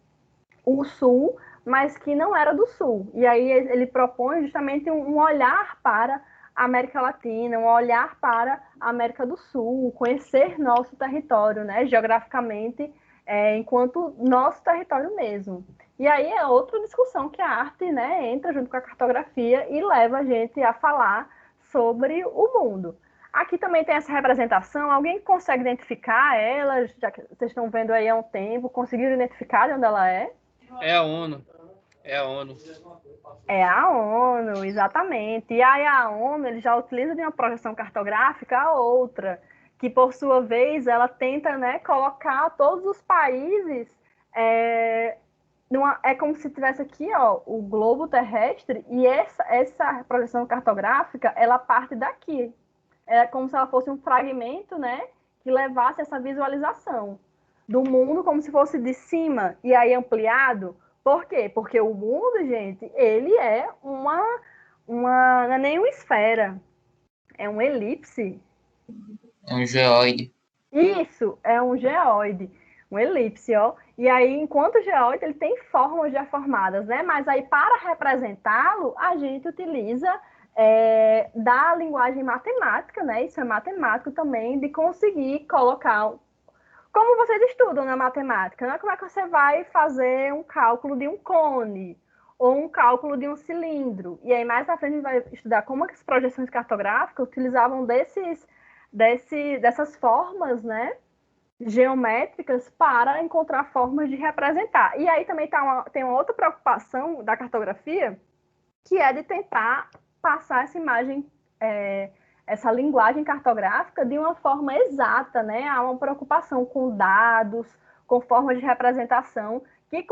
o Sul, mas que não era do Sul. E aí ele propõe justamente um olhar para a América Latina, um olhar para a América do Sul, conhecer nosso território, né, geograficamente, enquanto nosso território mesmo. E aí é outra discussão que a arte, né, entra junto com a cartografia e leva a gente a falar sobre o mundo. Aqui também tem essa representação. Alguém consegue identificar ela? Já que vocês estão vendo aí há um tempo, conseguiram identificar de onde ela é? É a ONU. É a ONU. É a ONU, exatamente. E aí a ONU ele já utiliza de uma projeção cartográfica a outra, que por sua vez ela tenta, né, colocar todos os países é como se tivesse aqui, ó, o globo terrestre, e essa projeção cartográfica ela parte daqui. É como se ela fosse um fragmento, né, que levasse essa visualização do mundo como se fosse de cima e aí ampliado. Por quê? Porque o mundo, gente, ele é não é nem uma esfera, é um elipse. É um geóide. Isso, é um geóide, um elipse, ó. E aí, enquanto geóide, ele tem formas já formadas, né? Mas aí, para representá-lo, a gente utiliza da linguagem matemática, né? Isso é matemático também, de conseguir colocar. Como vocês estudam na matemática, né? Como é que você vai fazer um cálculo de um cone ou um cálculo de um cilindro? E aí, mais à frente, a gente vai estudar como as projeções cartográficas utilizavam dessas formas, né, geométricas para encontrar formas de representar. E aí também tem uma outra preocupação da cartografia, que é de tentar passar essa imagem, essa linguagem cartográfica de uma forma exata, né? Há uma preocupação com dados, com formas de representação, que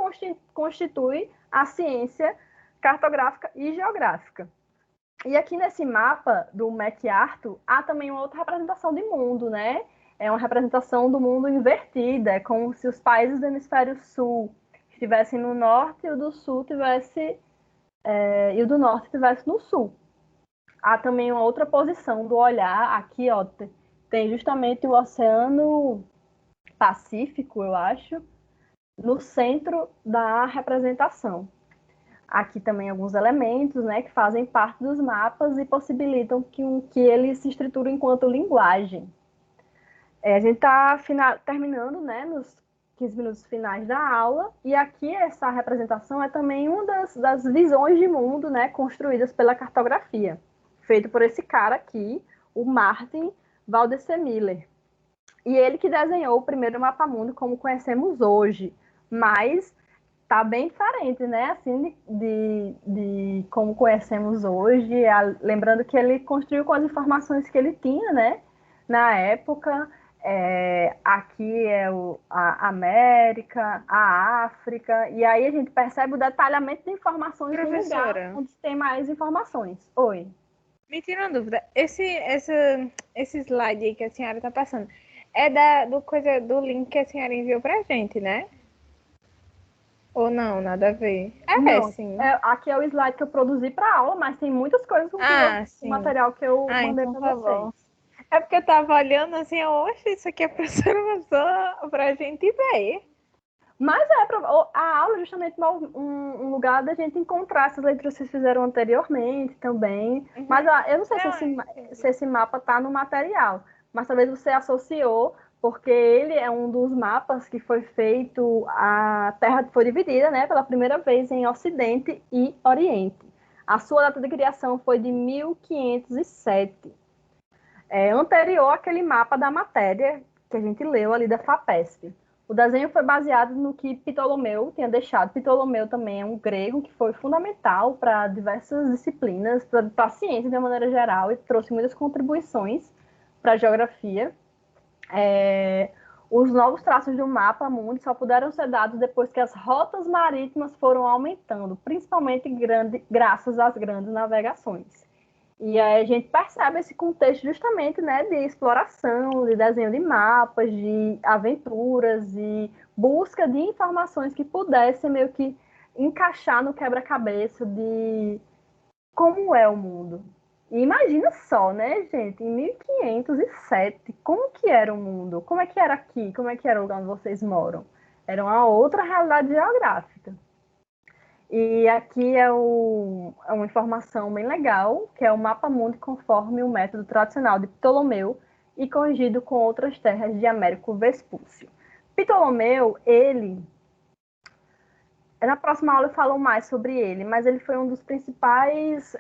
constitui a ciência cartográfica e geográfica. E aqui nesse mapa do MacArthur, há também uma outra representação de mundo, né? É uma representação do mundo invertida, é como se os países do hemisfério sul estivessem no norte e o do sul tivesse e o do norte estivesse no sul. Há também uma outra posição do olhar, aqui ó, tem justamente o Oceano Pacífico, eu acho, no centro da representação. Aqui também alguns elementos, né, que fazem parte dos mapas e possibilitam que eles se estruturem enquanto linguagem. A gente está terminando, né, nos 15 minutos finais da aula, e aqui essa representação é também uma das visões de mundo, né, construídas pela cartografia, feito por esse cara aqui, o Martin Waldseemüller. E ele que desenhou o primeiro mapa mundo como conhecemos hoje, mas tá bem diferente, né, assim, de como conhecemos hoje, lembrando que ele construiu com as informações que ele tinha, né, na época. Aqui é a América, a África, e aí a gente percebe o detalhamento de informações no lugar onde tem mais informações. Oi. Me tira uma dúvida, esse slide aí que a senhora está passando, é do link que a senhora enviou pra gente, né? Ou não, nada a ver? Não, sim. Aqui é o slide que eu produzi para aula, mas tem muitas coisas com o material que eu mandei então para vocês. Bom. É porque eu tava olhando assim, oxe, isso aqui a professora passou pra gente ver. Mas a aula é justamente um lugar da gente encontrar essas leituras que vocês fizeram anteriormente também. Uhum. Mas eu não sei se esse mapa está no material, mas talvez você associou, porque ele é um dos mapas que foi feito, a Terra foi dividida, né, pela primeira vez em Ocidente e Oriente. A sua data de criação foi de 1507. Anterior àquele mapa da matéria que a gente leu ali da FAPESP. O desenho foi baseado no que Ptolomeu tinha deixado. Ptolomeu também é um grego que foi fundamental para diversas disciplinas, para a ciência de uma maneira geral, e trouxe muitas contribuições para a geografia. Os novos traços do mapa mundo só puderam ser dados depois que as rotas marítimas foram aumentando, principalmente graças às grandes navegações. E aí a gente percebe esse contexto justamente, né, de exploração, de desenho de mapas, de aventuras e busca de informações que pudessem meio que encaixar no quebra-cabeça de como é o mundo. E imagina só, né, gente, em 1507, como que era o mundo? Como é que era aqui? Como é que era o lugar onde vocês moram? Era uma outra realidade geográfica. E aqui é uma informação bem legal, que é o mapa mundi conforme o método tradicional de Ptolomeu e corrigido com outras terras de Américo Vespúcio. Ptolomeu, na próxima aula eu falo mais sobre ele, mas ele foi um dos principais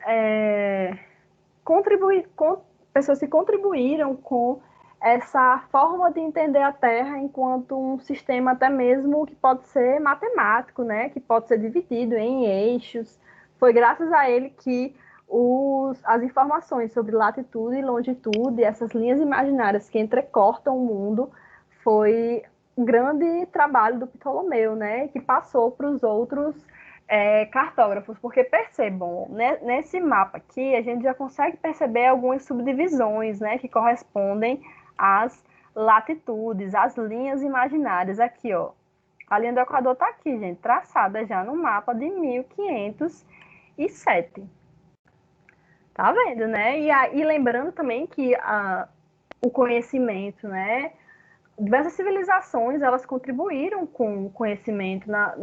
pessoas que contribuíram com essa forma de entender a Terra enquanto um sistema até mesmo que pode ser matemático, né? Que pode ser dividido em eixos. Foi graças a ele que as informações sobre latitude e longitude, essas linhas imaginárias que entrecortam o mundo, foi um grande trabalho do Ptolomeu, né? Que passou para os outros cartógrafos, porque percebam, né, nesse mapa aqui a gente já consegue perceber algumas subdivisões, né, que correspondem às latitudes, às linhas imaginárias. Aqui, ó, a linha do Equador está aqui, gente, traçada já no mapa de 1507. Tá vendo, né? E lembrando também que o conhecimento, né, diversas civilizações, elas contribuíram com o conhecimento na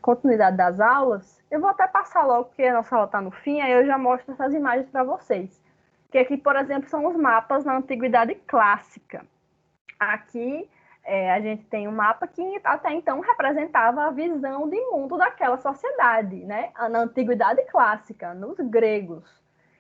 continuidade das aulas. Eu vou até passar logo, porque a nossa aula está no fim, aí eu já mostro essas imagens para vocês. Que aqui, por exemplo, são os mapas na Antiguidade Clássica. Aqui, a gente tem um mapa que até então representava a visão de mundo daquela sociedade, né? Na Antiguidade Clássica, nos gregos.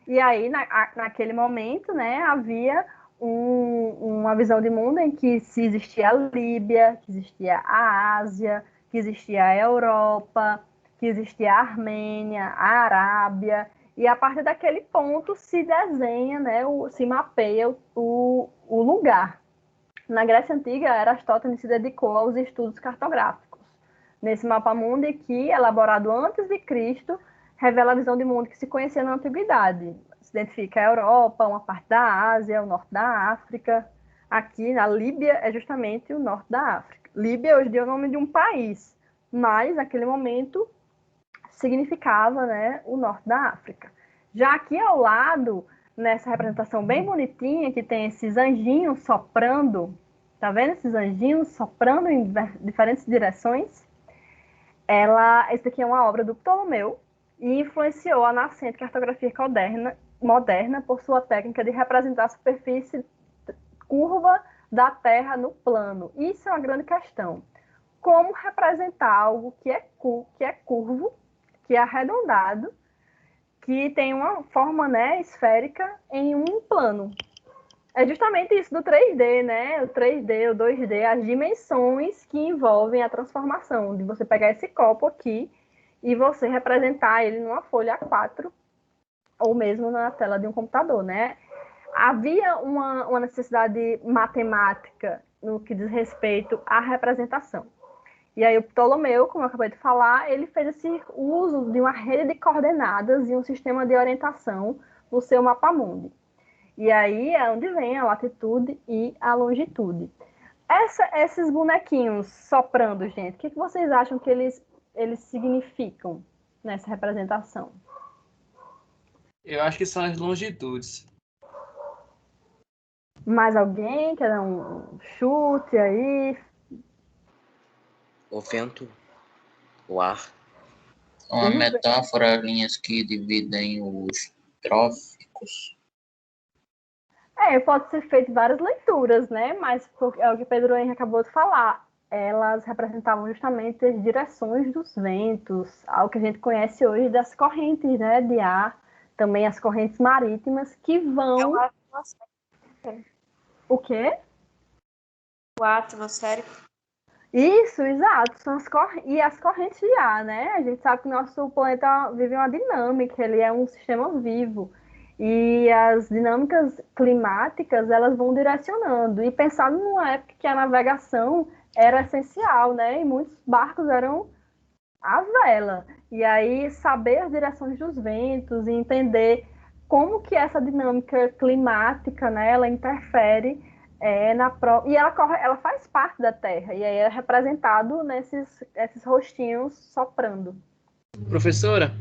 E aí, naquele momento, né, havia uma visão de mundo em que se existia a Líbia, que existia a Ásia, que existia a Europa, que existia a Armênia, a Arábia, e a partir daquele ponto se desenha, né, se mapeia o lugar. Na Grécia Antiga, Aristóteles se dedicou aos estudos cartográficos. Nesse mapa mundi que, elaborado antes de Cristo, revela a visão de mundo que se conhecia na Antiguidade. Identifica a Europa, uma parte da Ásia, o norte da África. Aqui na Líbia é justamente o norte da África. Líbia hoje é o nome de um país, mas naquele momento significava, né, o norte da África. Já aqui ao lado, nessa representação bem bonitinha, que tem esses anjinhos soprando, tá vendo esses anjinhos soprando em diferentes direções? Esse aqui é uma obra do Ptolomeu e influenciou a nascente cartografia moderna por sua técnica de representar a superfície curva da Terra no plano. Isso é uma grande questão. Como representar algo que é curvo, que é arredondado, que tem uma forma, né, esférica em um plano? É justamente isso do 3D, né? O 3D, o 2D, as dimensões que envolvem a transformação, de você pegar esse copo aqui e você representar ele numa folha A4 ou mesmo na tela de um computador, né? Havia uma necessidade matemática no que diz respeito à representação. E aí o Ptolomeu, como eu acabei de falar, ele fez esse uso de uma rede de coordenadas e um sistema de orientação no seu mapa mundi. E aí é onde vem a latitude e a longitude. Esses bonequinhos soprando, gente, o que vocês acham que eles significam nessa representação? Eu acho que são as longitudes. Mais alguém quer dar um chute aí? O vento, o ar. Uma metáfora, linhas que dividem os tróficos. Pode ser feito várias leituras, né? Mas é o que Pedro Henrique acabou de falar. Elas representavam justamente as direções dos ventos, algo que a gente conhece hoje das correntes, né, de ar, também as correntes marítimas que vão... O quê? O atmosférico. Isso, exato. São e as correntes de ar, né? A gente sabe que o nosso planeta vive uma dinâmica, ele é um sistema vivo. E as dinâmicas climáticas, elas vão direcionando. E pensando numa época que a navegação era essencial, né? E muitos barcos eram à vela. E aí, saber as direções dos ventos e entender como que essa dinâmica climática, né, ela interfere e ela faz parte da Terra. E aí é representado nesses rostinhos soprando. Professora,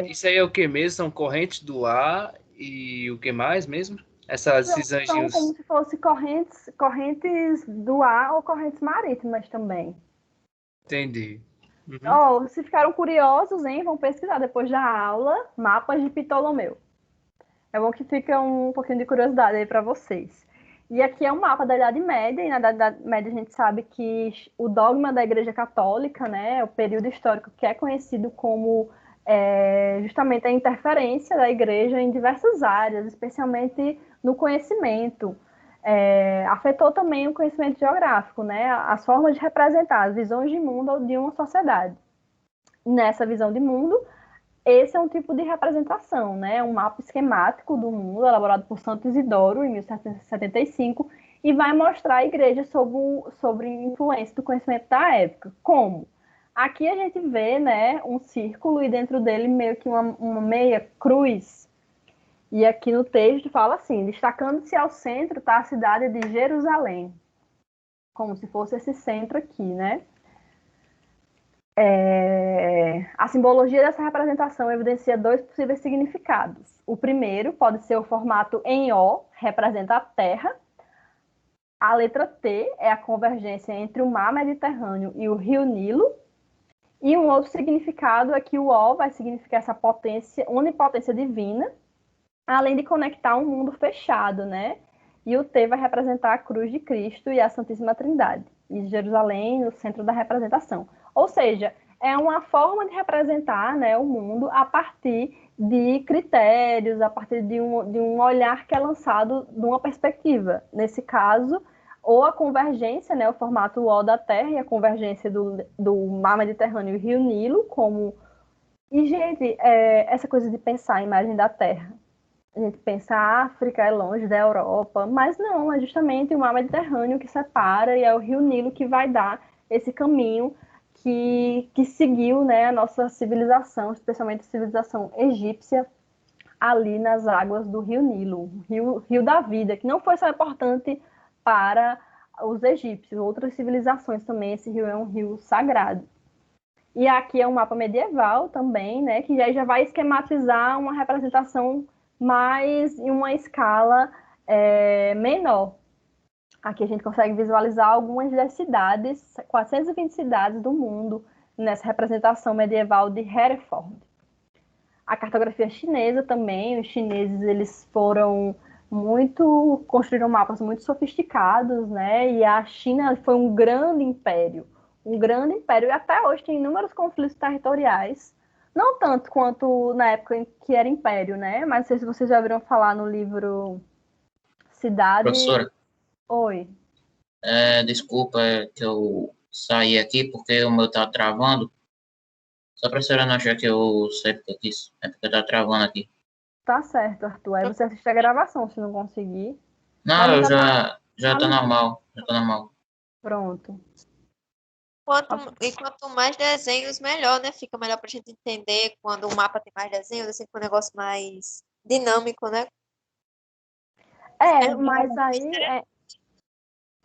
isso aí é o que mesmo? São correntes do ar e o que mais mesmo? Esses anjinhos... São como se fossem correntes do ar ou correntes marítimas também. Entendi. Uhum. Se ficaram curiosos, hein, vão pesquisar depois da aula, mapas de Ptolomeu. É bom que fica um pouquinho de curiosidade aí para vocês. E aqui é um mapa da Idade Média, e na Idade Média a gente sabe que o dogma da Igreja Católica, né, o período histórico que é conhecido como justamente a interferência da Igreja em diversas áreas, especialmente no conhecimento. Afetou também o conhecimento geográfico, né, as formas de representar as visões de mundo de uma sociedade. Nessa visão de mundo, esse é um tipo de representação, né? Um mapa esquemático do mundo, elaborado por Santo Isidoro, em 1775, e vai mostrar a igreja sobre influência do conhecimento da época. Como? Aqui a gente vê, né, um círculo e dentro dele meio que uma meia cruz. E aqui no texto fala assim, destacando-se ao centro está a cidade de Jerusalém, como se fosse esse centro aqui, né? A simbologia dessa representação evidencia dois possíveis significados. O primeiro pode ser o formato em O, representa a Terra. A letra T é a convergência entre o mar Mediterrâneo e o rio Nilo. E um outro significado é que o O vai significar essa potência, onipotência divina, além de conectar um mundo fechado, né? E o T vai representar a cruz de Cristo e a Santíssima Trindade. E Jerusalém no centro da representação. Ou seja, é uma forma de representar, né, o mundo a partir de critérios, a partir de um olhar que é lançado de uma perspectiva. Nesse caso, ou a convergência, né, o formato O da Terra e a convergência do mar Mediterrâneo e Rio Nilo, como... E, gente, essa coisa de pensar a imagem da Terra. A gente pensa a África é longe da Europa, mas não, é justamente o mar Mediterrâneo que separa e é o rio Nilo que vai dar esse caminho que seguiu, né, a nossa civilização, especialmente a civilização egípcia, ali nas águas do rio Nilo, rio da vida, que não foi só importante para os egípcios, outras civilizações também, esse rio é um rio sagrado. E aqui é um mapa medieval também, né, que já vai esquematizar uma representação mais em uma escala menor. Aqui a gente consegue visualizar algumas das cidades, 420 cidades do mundo, nessa representação medieval de Hereford. A cartografia chinesa também, os chineses eles construíram mapas muito sofisticados, né? E a China foi um grande império, e até hoje tem inúmeros conflitos territoriais, não tanto quanto na época em que era império, né? Mas não sei se vocês já ouviram falar no livro Cidade... Professora, Oi. desculpa que eu saí aqui porque o meu tá travando. Só pra senhora não achar que eu sei porque eu quis. É porque tá travando aqui. Tá certo, Arthur. Aí você assiste a gravação, se não conseguir. Mas Não, eu já tá normal. Já tá normal. Pronto. Quanto mais desenhos, melhor, né? Fica melhor pra gente entender quando o mapa tem mais desenhos, assim, fica um negócio mais dinâmico, né? Mas aí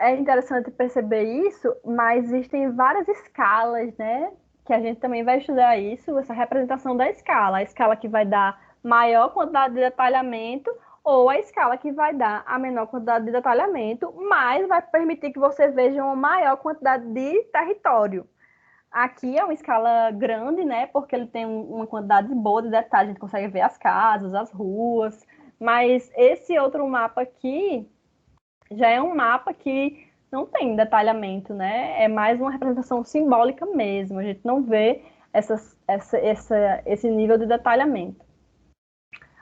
é interessante perceber isso, mas existem várias escalas, né? Que a gente também vai estudar isso, essa representação da escala. A escala que vai dar maior quantidade de detalhamento ou a escala que vai dar a menor quantidade de detalhamento, mas vai permitir que você veja uma maior quantidade de território. Aqui é uma escala grande, né? Porque ele tem uma quantidade boa de detalhes, a gente consegue ver as casas, as ruas, mas esse outro mapa aqui já é um mapa que não tem detalhamento, né? É mais uma representação simbólica mesmo. A gente não vê esse nível de detalhamento.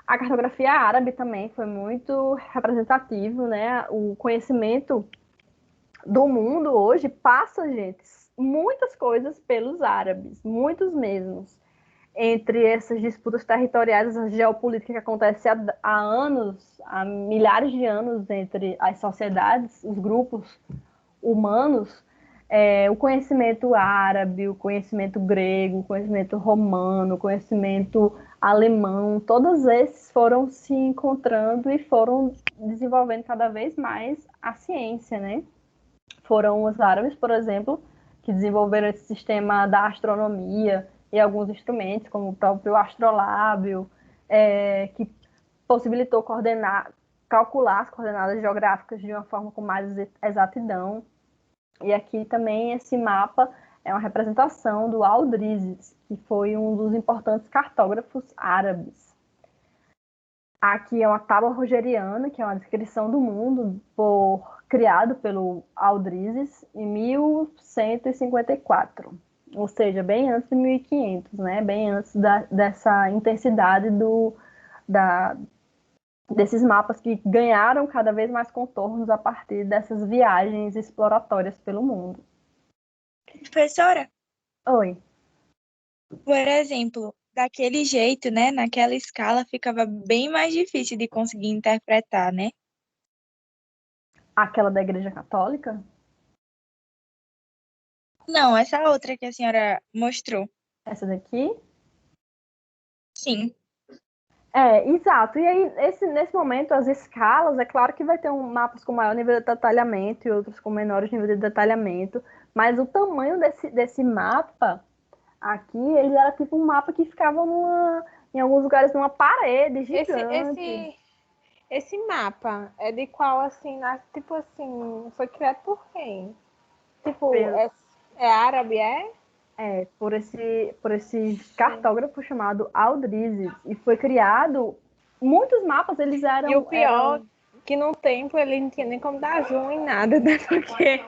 A cartografia árabe também foi muito representativo, né? O conhecimento do mundo hoje passa, gente, muitas coisas pelos árabes, muitos mesmos. Entre essas disputas territoriais, essa geopolítica que acontece há anos, há milhares de anos entre as sociedades, os grupos humanos, o conhecimento árabe, o conhecimento grego, o conhecimento romano, o conhecimento alemão, todos esses foram se encontrando e foram desenvolvendo cada vez mais a ciência, né? Foram os árabes, por exemplo, que desenvolveram esse sistema da astronomia e alguns instrumentos, como o próprio astrolábio, que possibilitou calcular as coordenadas geográficas de uma forma com mais exatidão. E aqui também esse mapa é uma representação do Aldrizes, que foi um dos importantes cartógrafos árabes. Aqui é uma tábua rogeriana, que é uma descrição do mundo criado pelo Aldrizes em 1154, ou seja, bem antes de 1500, né? Bem antes dessa intensidade desses mapas que ganharam cada vez mais contornos a partir dessas viagens exploratórias pelo mundo. Professora, Oi. por exemplo, daquele jeito, né, naquela escala, ficava bem mais difícil de conseguir interpretar, né? Aquela da Igreja Católica? Não, essa outra que a senhora mostrou. Essa daqui? Sim. Exato. E aí, nesse momento, as escalas, é claro que vai ter mapas com maior nível de detalhamento e outros com menores nível de detalhamento, mas o tamanho desse mapa aqui, ele era tipo um mapa que ficava em alguns lugares numa parede gigante. Esse mapa é de qual, assim, tipo assim, foi criado por quem? Tipo, é árabe, é? Por esse cartógrafo chamado Aldrizes. E foi criado... Muitos mapas, eles eram... E o pior, que no tempo ele não tinha nem como dar zoom em nada, né? Porque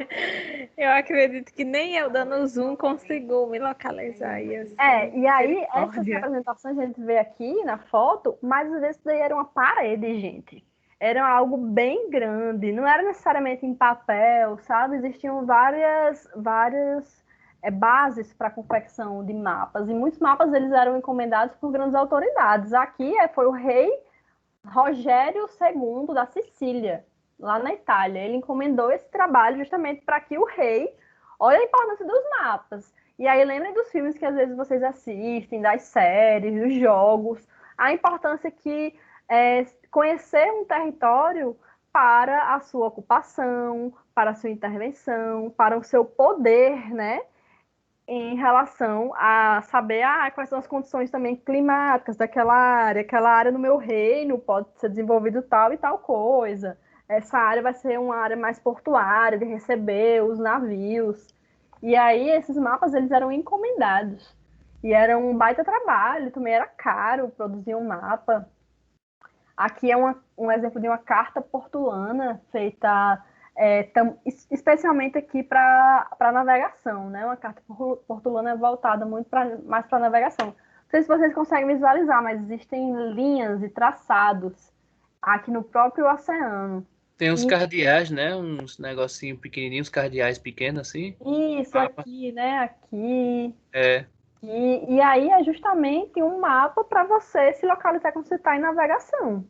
eu acredito que nem eu dando zoom consigo me localizar. E aí essas representações a gente vê aqui na foto, mas às vezes daí era uma parede, gente. Era algo bem grande, não era necessariamente em papel, sabe? Existiam várias bases para confecção de mapas, e muitos mapas eles eram encomendados por grandes autoridades. Aqui foi o rei Rogério II da Sicília, lá na Itália. Ele encomendou esse trabalho justamente para que o rei... Olha a importância dos mapas. E aí lembrem dos filmes que às vezes vocês assistem, das séries, dos jogos. A importância que é conhecer um território para a sua ocupação, para a sua intervenção, para o seu poder, né? Em relação a saber quais são as condições também climáticas daquela área. Aquela área no meu reino pode ser desenvolvido tal e tal coisa. Essa área vai ser uma área mais portuária, de receber os navios. E aí esses mapas eles eram encomendados. E era um baita trabalho, também era caro produzir um mapa. Aqui é um exemplo de uma carta portulana feita especialmente aqui para navegação, né? Uma carta portulana é voltada muito mais para navegação. Não sei se vocês conseguem visualizar, mas existem linhas e traçados aqui no próprio oceano. Tem uns cardeais, né? Uns negocinhos pequenininhos, cardeais pequenos assim. Isso, Mapa. aqui, né? Aqui. É. E aí é justamente um mapa para você se localizar quando você está em navegação.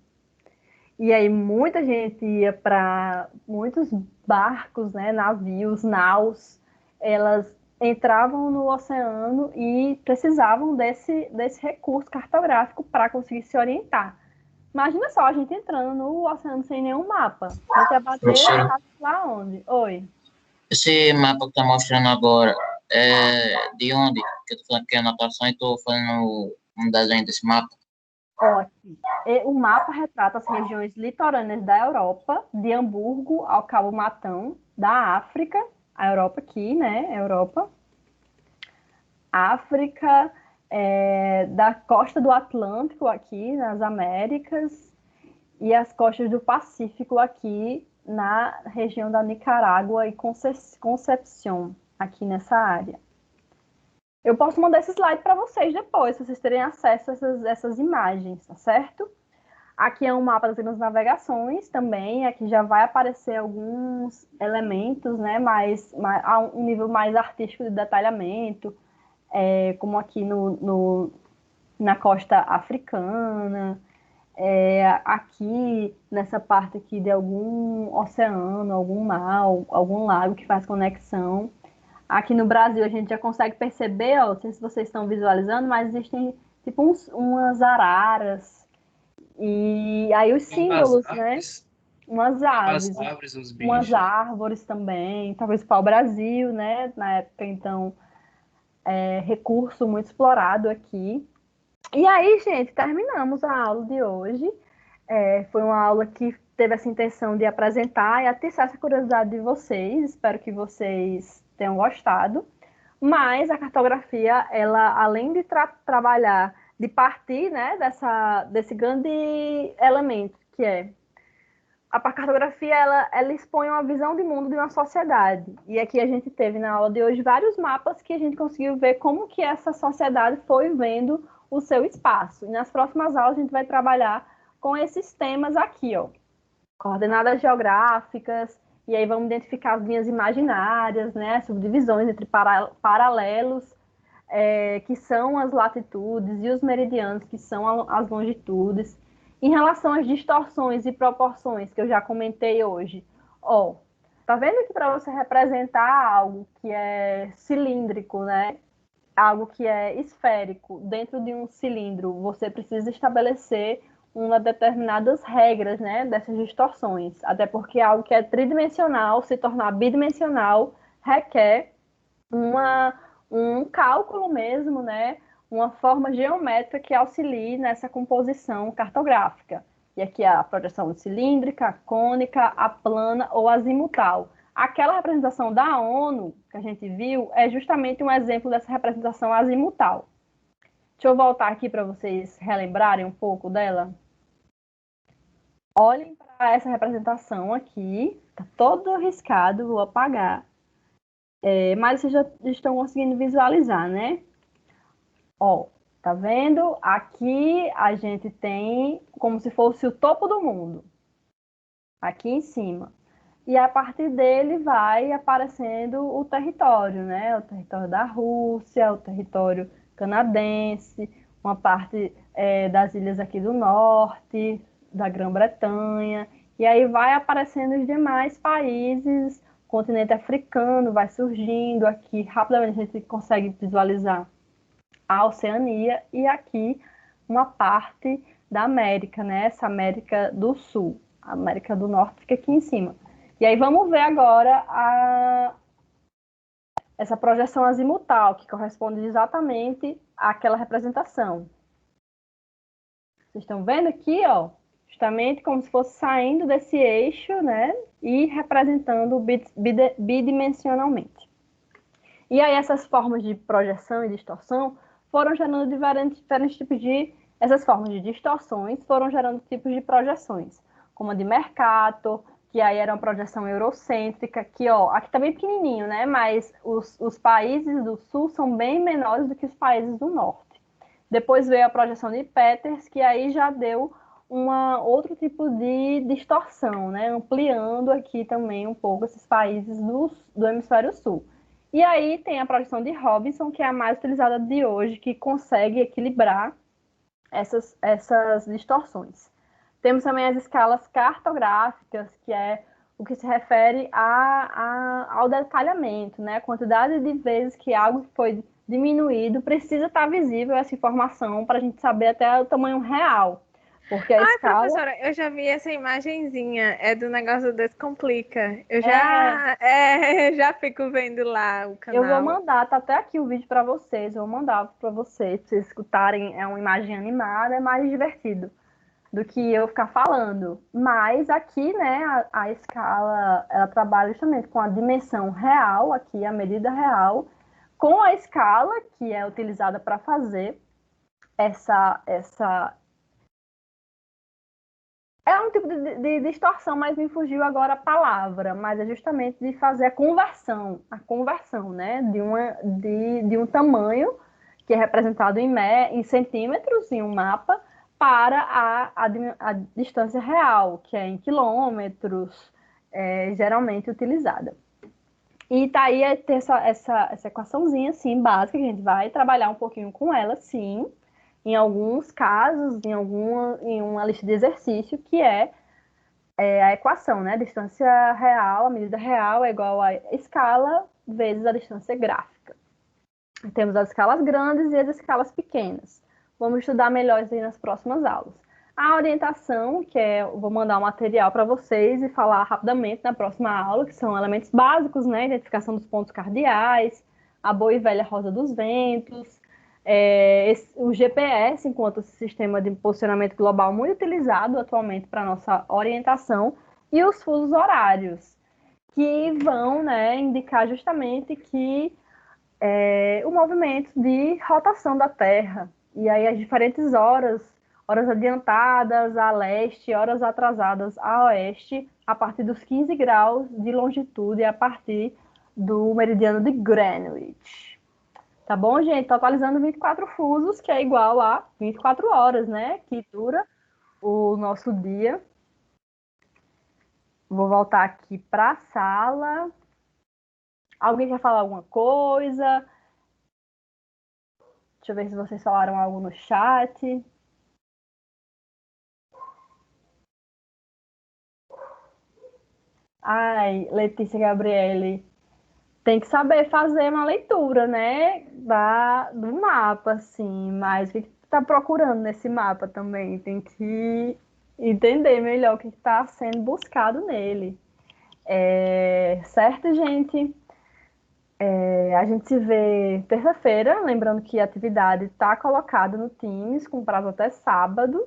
E aí muita gente ia para muitos barcos, né, navios, naus, elas entravam no oceano e precisavam desse recurso cartográfico para conseguir se orientar. Imagina só, a gente entrando no oceano sem nenhum mapa. A gente ia bater lá onde? Oi. Esse mapa que tá mostrando agora é de onde? Que eu tô falando aqui a anotação e tô fazendo um desenho desse mapa. Ótimo. O mapa retrata as regiões litorâneas da Europa, de Hamburgo ao Cabo Matão, da África, a Europa aqui, né? Europa. África, da costa do Atlântico aqui, nas Américas, e as costas do Pacífico aqui, na região da Nicarágua e Concepción, aqui nessa área. Eu posso mandar esse slide para vocês depois, se vocês terem acesso a essas imagens, tá certo? Aqui é um mapa das navegações também, aqui já vai aparecer alguns elementos, né, a um nível mais artístico de detalhamento, como aqui na costa africana, aqui nessa parte aqui de algum oceano, algum mar, algum lago que faz conexão. Aqui no Brasil a gente já consegue perceber, não sei se vocês estão visualizando, mas existem tipo umas araras. E aí os símbolos, né? Umas aves. Uns bichos. Umas árvores também. Talvez pau-brasil, né? Na época, então, recurso muito explorado aqui. E aí, gente, terminamos a aula de hoje. Foi uma aula que teve essa intenção de apresentar e atiçar essa curiosidade de vocês. Espero que vocês tenham gostado. Mas a cartografia, ela, além de trabalhar, de partir, né, desse grande elemento, que é a cartografia, ela expõe uma visão de mundo de uma sociedade. E aqui a gente teve na aula de hoje vários mapas que a gente conseguiu ver como que essa sociedade foi vendo o seu espaço. E nas próximas aulas a gente vai trabalhar com esses temas aqui, ó. Coordenadas geográficas, e aí vamos identificar as linhas imaginárias, né, subdivisões entre paralelos, que são as latitudes, e os meridianos, que são as longitudes. Em relação às distorções e proporções, que eu já comentei hoje, ó, tá vendo que para você representar algo que é cilíndrico, né, algo que é esférico dentro de um cilindro, você precisa estabelecer determinadas regras, né, dessas distorções, até porque algo que é tridimensional, se tornar bidimensional, requer um cálculo mesmo, né, uma forma geométrica que auxilie nessa composição cartográfica. E aqui a projeção cilíndrica, a cônica, a plana ou azimutal. Aquela representação da ONU que a gente viu é justamente um exemplo dessa representação azimutal. Deixa eu voltar aqui para vocês relembrarem um pouco dela. Olhem para essa representação aqui, está todo riscado, vou apagar. Mas vocês já estão conseguindo visualizar, né? Ó, tá vendo? Aqui a gente tem como se fosse o topo do mundo, aqui em cima. E a partir dele vai aparecendo o território, né? O território da Rússia, o território canadense, uma parte das ilhas aqui do norte, da Grã-Bretanha. E aí vai aparecendo os demais países, o continente africano vai surgindo aqui. Rapidamente a gente consegue visualizar a Oceania e aqui uma parte da América, né? Essa América do Sul. A América do Norte fica aqui em cima. E aí vamos ver agora essa projeção azimutal, que corresponde exatamente àquela representação. Vocês estão vendo aqui, ó, justamente como se fosse saindo desse eixo, né? E representando bidimensionalmente. E aí essas formas de projeção e distorção foram gerando diferentes tipos essas formas de distorções foram gerando tipos de projeções, como a de Mercator, que aí era uma projeção eurocêntrica, que, ó, aqui tá bem pequenininho, né, mas os países do sul são bem menores do que os países do norte. Depois veio a projeção de Peters, que aí já deu outro tipo de distorção, né, ampliando aqui também um pouco esses países do hemisfério sul. E aí tem a projeção de Robinson, que é a mais utilizada de hoje, que consegue equilibrar essas distorções. Temos também as escalas cartográficas, que é o que se refere ao detalhamento, né? A quantidade de vezes que algo foi diminuído precisa estar visível essa informação para a gente saber até o tamanho real. Porque a escala... professora, eu já vi essa imagenzinha, é do negócio Descomplica. Eu já fico vendo lá o canal. Eu vou mandar, tá até aqui o vídeo para vocês, eu vou mandar para vocês escutarem, é uma imagem animada, é mais divertido do que eu ficar falando. Mas aqui, né, a escala, ela trabalha justamente com a dimensão real, aqui a medida real, com a escala que é utilizada para fazer essa é um tipo de distorção, mas me fugiu agora a palavra, mas é justamente de fazer a conversão, né, de um tamanho que é representado em centímetros, em um mapa, para a distância real, que é em quilômetros, geralmente utilizada. E tá aí ter essa equaçãozinha, assim, básica, que a gente vai trabalhar um pouquinho com ela, sim, em alguns casos, em uma lista de exercício, que é a equação, né? A distância real, a medida real é igual a escala vezes a distância gráfica. Temos as escalas grandes e as escalas pequenas. Vamos estudar melhor isso aí nas próximas aulas. A orientação, que vou mandar um material para vocês e falar rapidamente na próxima aula, que são elementos básicos, né? Identificação dos pontos cardeais, a boa e velha rosa dos ventos, o GPS, enquanto sistema de posicionamento global muito utilizado atualmente para nossa orientação, e os fusos horários, que vão, né, indicar justamente que o movimento de rotação da Terra. E aí as diferentes horas adiantadas a leste, horas atrasadas a oeste, a partir dos 15 graus de longitude, a partir do meridiano de Greenwich. Tá bom, gente? Totalizando 24 fusos, que é igual a 24 horas, né? Que dura o nosso dia. Vou voltar aqui para a sala. Alguém quer falar alguma coisa? Deixa eu ver se vocês falaram algo no chat. Ai, Letícia Gabriele, tem que saber fazer uma leitura, né, do mapa, assim, mas o que tu tá procurando nesse mapa também? Tem que entender melhor o que está sendo buscado nele. Certo, gente? A gente se vê terça-feira, lembrando que a atividade está colocada no Teams, com prazo até sábado.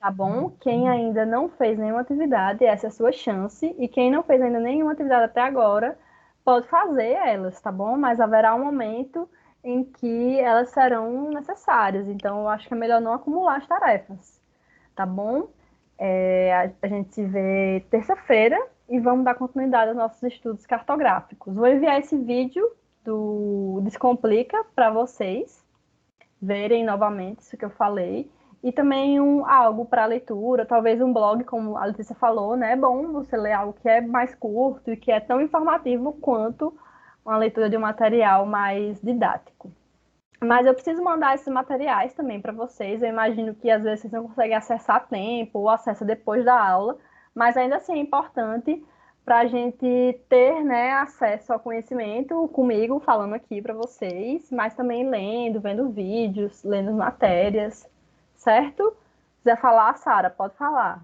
Tá bom? Quem ainda não fez nenhuma atividade, essa é a sua chance. E quem não fez ainda nenhuma atividade até agora, pode fazer elas, tá bom? Mas haverá um momento em que elas serão necessárias. Então, eu acho que é melhor não acumular as tarefas, tá bom? A gente se vê terça-feira e vamos dar continuidade aos nossos estudos cartográficos. Vou enviar esse vídeo do Descomplica para vocês verem novamente isso que eu falei. E também algo para leitura, talvez um blog, como a Letícia falou, né? É bom você ler algo que é mais curto e que é tão informativo quanto uma leitura de um material mais didático. Mas eu preciso mandar esses materiais também para vocês. Eu imagino que às vezes vocês não conseguem acessar a tempo ou acessa depois da aula, mas ainda assim é importante para a gente ter, né, acesso ao conhecimento comigo, falando aqui para vocês, mas também lendo, vendo vídeos, lendo matérias. Certo? Se quiser falar, Sara, pode falar.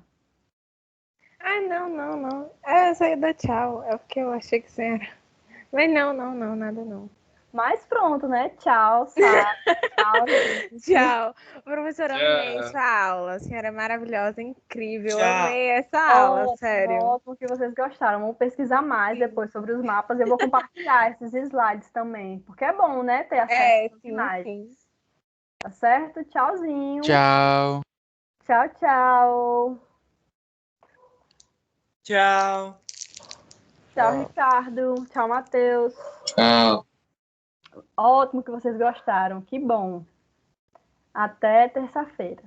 Ah, não. Eu só ia dar tchau. É porque eu achei que você era. Mas não, nada não. Mas pronto, né? Tchau, Sara. Tchau, gente. Tchau. Professora, amei Tchau. sua aula. A senhora é maravilhosa, incrível. Tchau. Amei essa aula, Ótimo, sério. ótimo que vocês gostaram. Vamos pesquisar mais depois sobre os mapas. Eu vou compartilhar esses slides também, porque é bom, né? Ter acesso às imagens. Tá certo? Tchauzinho. Tchau. Tchau, tchau. Tchau. Tchau, Ricardo. Tchau, Matheus. Tchau. Ótimo que vocês gostaram. Que bom. Até terça-feira.